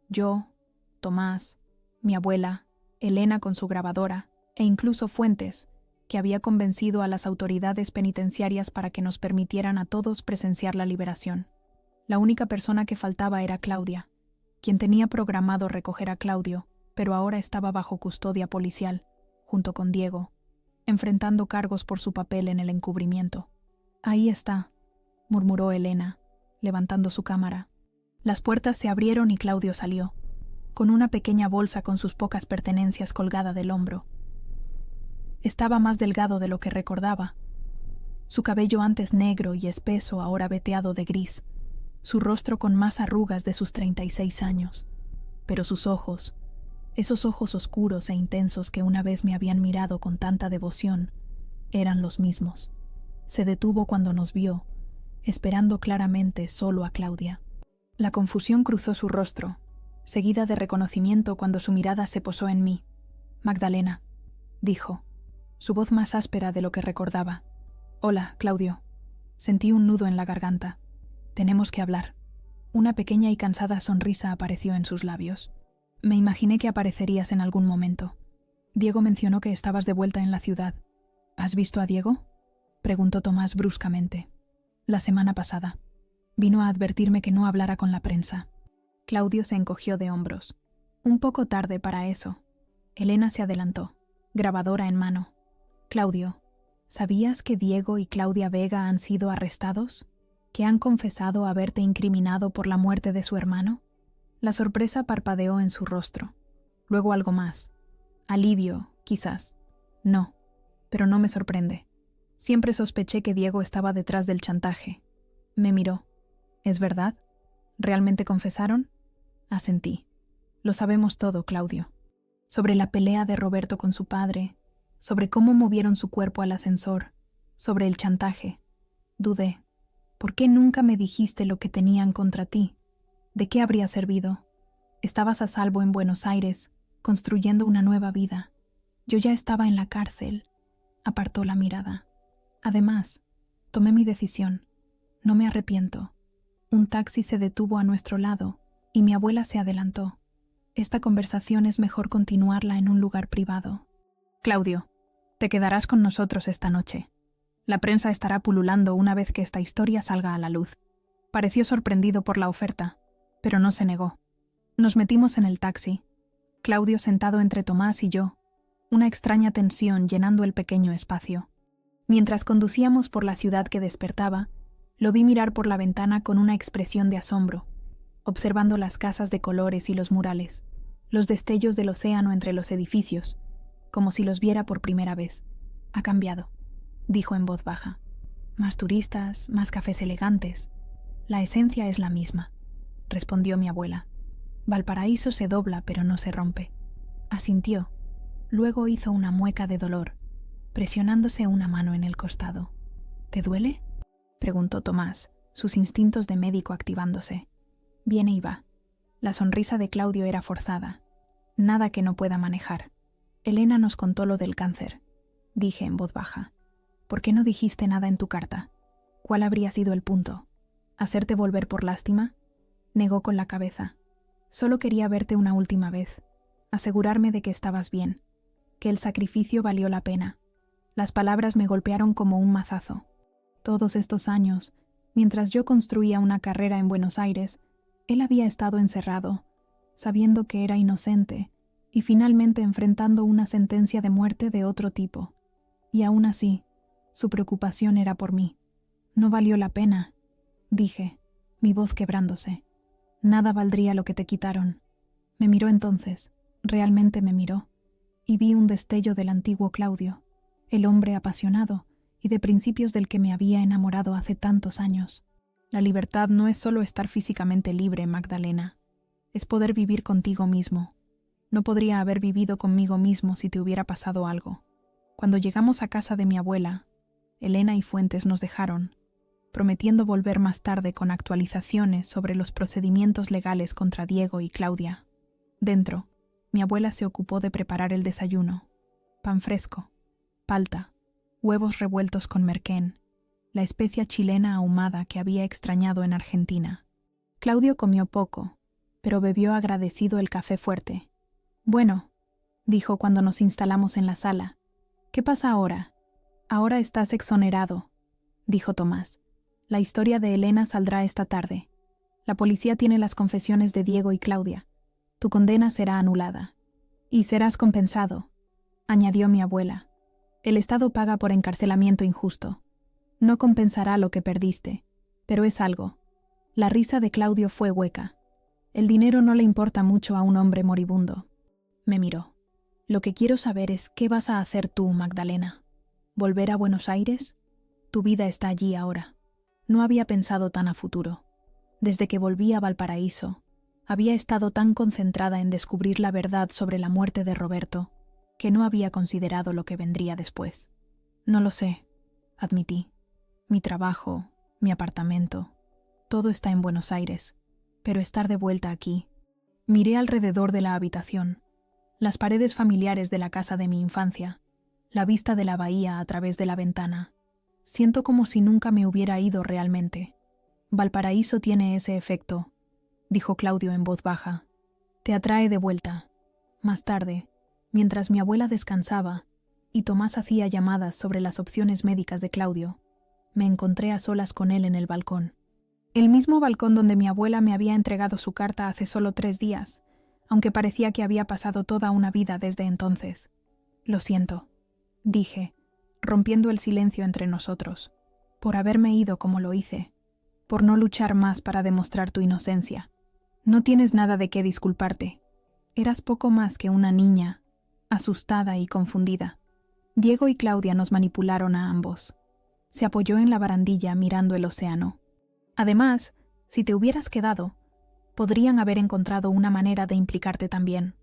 Yo, Tomás, mi abuela, Elena con su grabadora, e incluso Fuentes, que había convencido a las autoridades penitenciarias para que nos permitieran a todos presenciar la liberación. La única persona que faltaba era Claudia, quien tenía programado recoger a Claudio, pero ahora estaba bajo custodia policial, junto con Diego, enfrentando cargos por su papel en el encubrimiento. Ahí está, murmuró Elena, levantando su cámara. Las puertas se abrieron y Claudio salió, con una pequeña bolsa con sus pocas pertenencias colgada del hombro. Estaba más delgado de lo que recordaba. Su cabello antes negro y espeso, ahora veteado de gris. Su rostro con más arrugas de sus 36 años. Pero sus ojos, esos ojos oscuros e intensos que una vez me habían mirado con tanta devoción, eran los mismos. Se detuvo cuando nos vio, esperando claramente solo a Claudia. La confusión cruzó su rostro, seguida de reconocimiento cuando su mirada se posó en mí. «Magdalena», dijo, su voz más áspera de lo que recordaba. «Hola, Claudio». Sentí un nudo en la garganta. «Tenemos que hablar». Una pequeña y cansada sonrisa apareció en sus labios. «Me imaginé que aparecerías en algún momento. Diego mencionó que estabas de vuelta en la ciudad. ¿Has visto a Diego?», preguntó Tomás bruscamente. «La semana pasada. Vino a advertirme que no hablara con la prensa». Claudio se encogió de hombros. «Un poco tarde para eso». Elena se adelantó, grabadora en mano. «Claudio, ¿sabías que Diego y Claudia Vega han sido arrestados? ¿Que han confesado haberte incriminado por la muerte de su hermano?» La sorpresa parpadeó en su rostro. Luego algo más. Alivio, quizás. «No, pero no me sorprende. Siempre sospeché que Diego estaba detrás del chantaje. Me miró. ¿Es verdad? ¿Realmente confesaron? Asentí. Lo sabemos todo, Claudio. Sobre la pelea de Roberto con su padre, sobre cómo movieron su cuerpo al ascensor, sobre el chantaje. Dudé. ¿Por qué nunca me dijiste lo que tenían contra ti? ¿De qué habría servido? Estabas a salvo en Buenos Aires, construyendo una nueva vida. Yo ya estaba en la cárcel. Apartó la mirada. Además, tomé mi decisión. No me arrepiento. Un taxi se detuvo a nuestro lado y mi abuela se adelantó. Esta conversación es mejor continuarla en un lugar privado. Claudio, te quedarás con nosotros esta noche. La prensa estará pululando una vez que esta historia salga a la luz. Pareció sorprendido por la oferta, pero no se negó. Nos metimos en el taxi, Claudio sentado entre Tomás y yo, una extraña tensión llenando el pequeño espacio. Mientras conducíamos por la ciudad que despertaba, lo vi mirar por la ventana con una expresión de asombro, observando las casas de colores y los murales, los destellos del océano entre los edificios, como si los viera por primera vez. Ha cambiado, dijo en voz baja. Más turistas, más cafés elegantes. La esencia es la misma, respondió mi abuela. Valparaíso se dobla pero no se rompe. Asintió. Luego hizo una mueca de dolor, presionándose una mano en el costado. ¿Te duele?, preguntó Tomás, sus instintos de médico activándose. Viene y va. La sonrisa de Claudio era forzada. Nada que no pueda manejar. Elena nos contó lo del cáncer. Dije en voz baja. ¿Por qué no dijiste nada en tu carta? ¿Cuál habría sido el punto? ¿Hacerte volver por lástima? Negó con la cabeza. Solo quería verte una última vez. Asegurarme de que estabas bien. Que el sacrificio valió la pena. Las palabras me golpearon como un mazazo. Todos estos años, mientras yo construía una carrera en Buenos Aires, él había estado encerrado, sabiendo que era inocente, y finalmente enfrentando una sentencia de muerte de otro tipo. Y aún así, su preocupación era por mí. No valió la pena, dije, mi voz quebrándose. Nada valdría lo que te quitaron. Me miró entonces, realmente me miró, y vi un destello del antiguo Claudio, el hombre apasionado y de principios del que me había enamorado hace tantos años. La libertad no es solo estar físicamente libre, Magdalena. Es poder vivir contigo mismo. No podría haber vivido conmigo mismo si te hubiera pasado algo. Cuando llegamos a casa de mi abuela, Elena y Fuentes nos dejaron, prometiendo volver más tarde con actualizaciones sobre los procedimientos legales contra Diego y Claudia. Dentro, mi abuela se ocupó de preparar el desayuno. Pan fresco, palta, huevos revueltos con merquén, la especia chilena ahumada que había extrañado en Argentina. Claudio comió poco, pero bebió agradecido el café fuerte. Bueno, dijo cuando nos instalamos en la sala. ¿Qué pasa ahora? Ahora estás exonerado, dijo Tomás. La historia de Elena saldrá esta tarde. La policía tiene las confesiones de Diego y Claudia. Tu condena será anulada. Y serás compensado, añadió mi abuela. El Estado paga por encarcelamiento injusto. No compensará lo que perdiste, pero es algo. La risa de Claudio fue hueca. El dinero no le importa mucho a un hombre moribundo. Me miró. Lo que quiero saber es qué vas a hacer tú, Magdalena. ¿Volver a Buenos Aires? Tu vida está allí ahora. No había pensado tan a futuro. Desde que volví a Valparaíso, había estado tan concentrada en descubrir la verdad sobre la muerte de Roberto, que no había considerado lo que vendría después. No lo sé, admití. Mi trabajo, mi apartamento, todo está en Buenos Aires, pero estar de vuelta aquí. Miré alrededor de la habitación, las paredes familiares de la casa de mi infancia, la vista de la bahía a través de la ventana. Siento como si nunca me hubiera ido realmente. Valparaíso tiene ese efecto, dijo Claudio en voz baja. Te atrae de vuelta. Más tarde, mientras mi abuela descansaba y Tomás hacía llamadas sobre las opciones médicas de Claudio, me encontré a solas con él en el balcón. El mismo balcón donde mi abuela me había entregado su carta hace solo 3 días, aunque parecía que había pasado toda una vida desde entonces. Lo siento, dije, rompiendo el silencio entre nosotros, por haberme ido como lo hice, por no luchar más para demostrar tu inocencia. No tienes nada de qué disculparte. Eras poco más que una niña, asustada y confundida. Diego y Claudia nos manipularon a ambos. Se apoyó en la barandilla mirando el océano. Además, si te hubieras quedado, podrían haber encontrado una manera de implicarte también.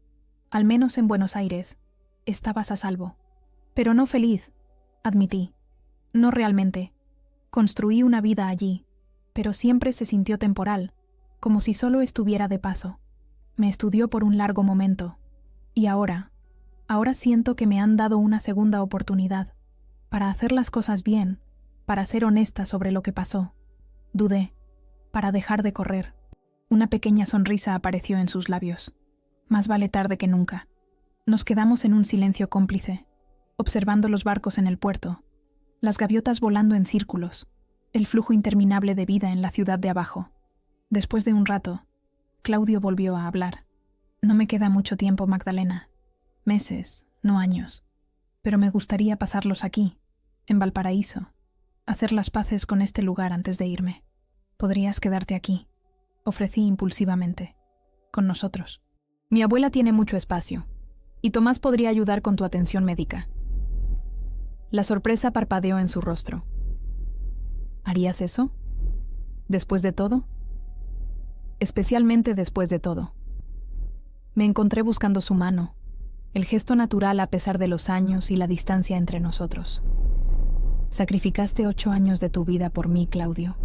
Al menos en Buenos Aires, estabas a salvo. Pero no feliz, admití. No realmente. Construí una vida allí, pero siempre se sintió temporal, como si solo estuviera de paso. Me estudió por un largo momento. Y ahora siento que me han dado una segunda oportunidad, para hacer las cosas bien, para ser honesta sobre lo que pasó. Dudé, para dejar de correr. Una pequeña sonrisa apareció en sus labios. Más vale tarde que nunca. Nos quedamos en un silencio cómplice, observando los barcos en el puerto, las gaviotas volando en círculos, el flujo interminable de vida en la ciudad de abajo. Después de un rato, Claudio volvió a hablar. No me queda mucho tiempo, Magdalena. Meses, no años. Pero me gustaría pasarlos aquí, en Valparaíso, hacer las paces con este lugar antes de irme. Podrías quedarte aquí, ofrecí impulsivamente, con nosotros. Mi abuela tiene mucho espacio, y Tomás podría ayudar con tu atención médica. La sorpresa parpadeó en su rostro. ¿Harías eso? ¿Después de todo? Especialmente después de todo. Me encontré buscando su mano, el gesto natural a pesar de los años y la distancia entre nosotros. Sacrificaste 8 años de tu vida por mí, Claudio.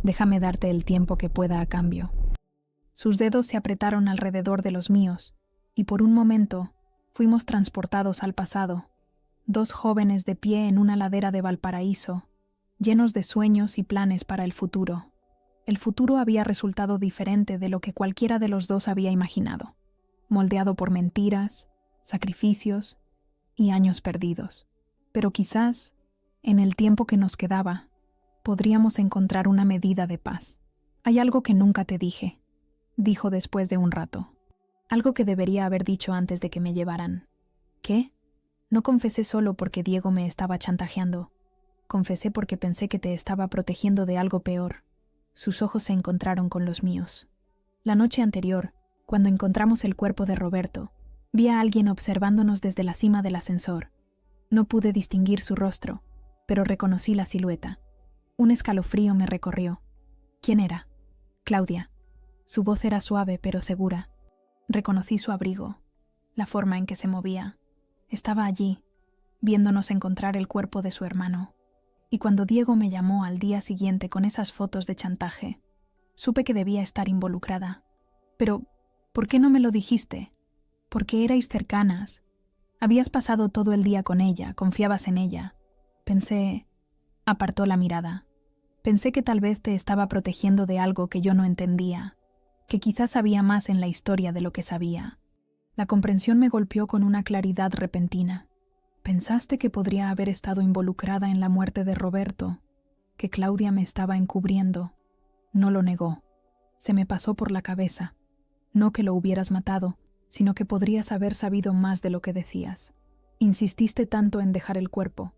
Déjame darte el tiempo que pueda a cambio. Sus dedos se apretaron alrededor de los míos, y por un momento fuimos transportados al pasado, 2 jóvenes de pie en una ladera de Valparaíso, llenos de sueños y planes para el futuro. El futuro había resultado diferente de lo que cualquiera de los dos había imaginado, moldeado por mentiras, sacrificios y años perdidos. Pero quizás, en el tiempo que nos quedaba, podríamos encontrar una medida de paz. Hay algo que nunca te dije, dijo después de un rato. Algo que debería haber dicho antes de que me llevaran. ¿Qué? No confesé solo porque Diego me estaba chantajeando. Confesé porque pensé que te estaba protegiendo de algo peor. Sus ojos se encontraron con los míos. La noche anterior, cuando encontramos el cuerpo de Roberto, vi a alguien observándonos desde la cima del ascensor. No pude distinguir su rostro, pero reconocí la silueta. Un escalofrío me recorrió. ¿Quién era? Claudia. Su voz era suave pero segura. Reconocí su abrigo, la forma en que se movía. Estaba allí, viéndonos encontrar el cuerpo de su hermano. Y cuando Diego me llamó al día siguiente con esas fotos de chantaje, supe que debía estar involucrada. Pero, ¿por qué no me lo dijiste? Porque erais cercanas. Habías pasado todo el día con ella, confiabas en ella. Pensé... Apartó la mirada. Pensé que tal vez te estaba protegiendo de algo que yo no entendía, que quizás había más en la historia de lo que sabía. La comprensión me golpeó con una claridad repentina. ¿Pensaste que podría haber estado involucrada en la muerte de Roberto? ¿Que Claudia me estaba encubriendo? No lo negó. Se me pasó por la cabeza. No que lo hubieras matado, sino que podrías haber sabido más de lo que decías. Insististe tanto en dejar el cuerpo,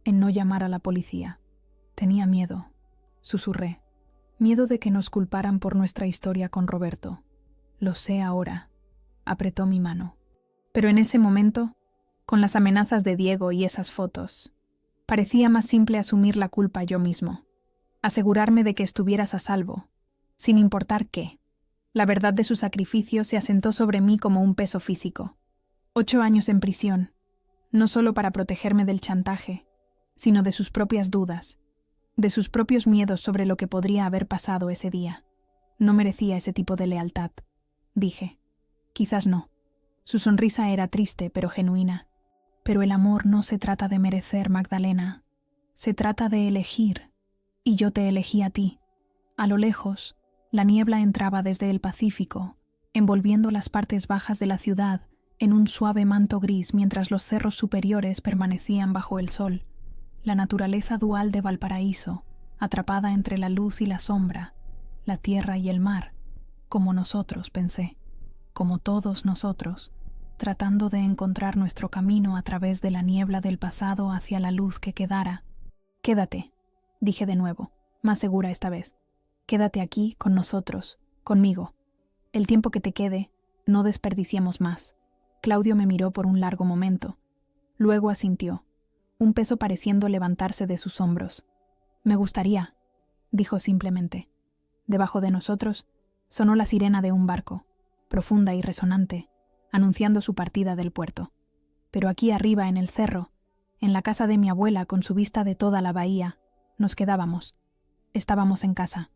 en no llamar a la policía. Tenía miedo, susurré. Miedo de que nos culparan por nuestra historia con Roberto. Lo sé ahora. Apretó mi mano. Pero en ese momento, con las amenazas de Diego y esas fotos, parecía más simple asumir la culpa yo mismo. Asegurarme de que estuvieras a salvo, sin importar qué. La verdad de su sacrificio se asentó sobre mí como un peso físico. 8 años en prisión, no solo para protegerme del chantaje, sino de sus propias dudas, de sus propios miedos sobre lo que podría haber pasado ese día. No merecía ese tipo de lealtad, dije. Quizás no. Su sonrisa era triste pero genuina. Pero el amor no se trata de merecer, Magdalena. Se trata de elegir. Y yo te elegí a ti. A lo lejos, la niebla entraba desde el Pacífico, envolviendo las partes bajas de la ciudad en un suave manto gris mientras los cerros superiores permanecían bajo el sol. La naturaleza dual de Valparaíso, atrapada entre la luz y la sombra, la tierra y el mar, como nosotros, pensé, como todos nosotros, tratando de encontrar nuestro camino a través de la niebla del pasado hacia la luz que quedara. Quédate, dije de nuevo, más segura esta vez. Quédate aquí con nosotros, conmigo. El tiempo que te quede, no desperdiciemos más. Claudio me miró por un largo momento. Luego asintió. un peso pareciendo levantarse de sus hombros. «Me gustaría», dijo simplemente. Debajo de nosotros sonó la sirena de un barco, profunda y resonante, anunciando su partida del puerto. Pero aquí arriba en el cerro, en la casa de mi abuela con su vista de toda la bahía, nos quedábamos. Estábamos en casa.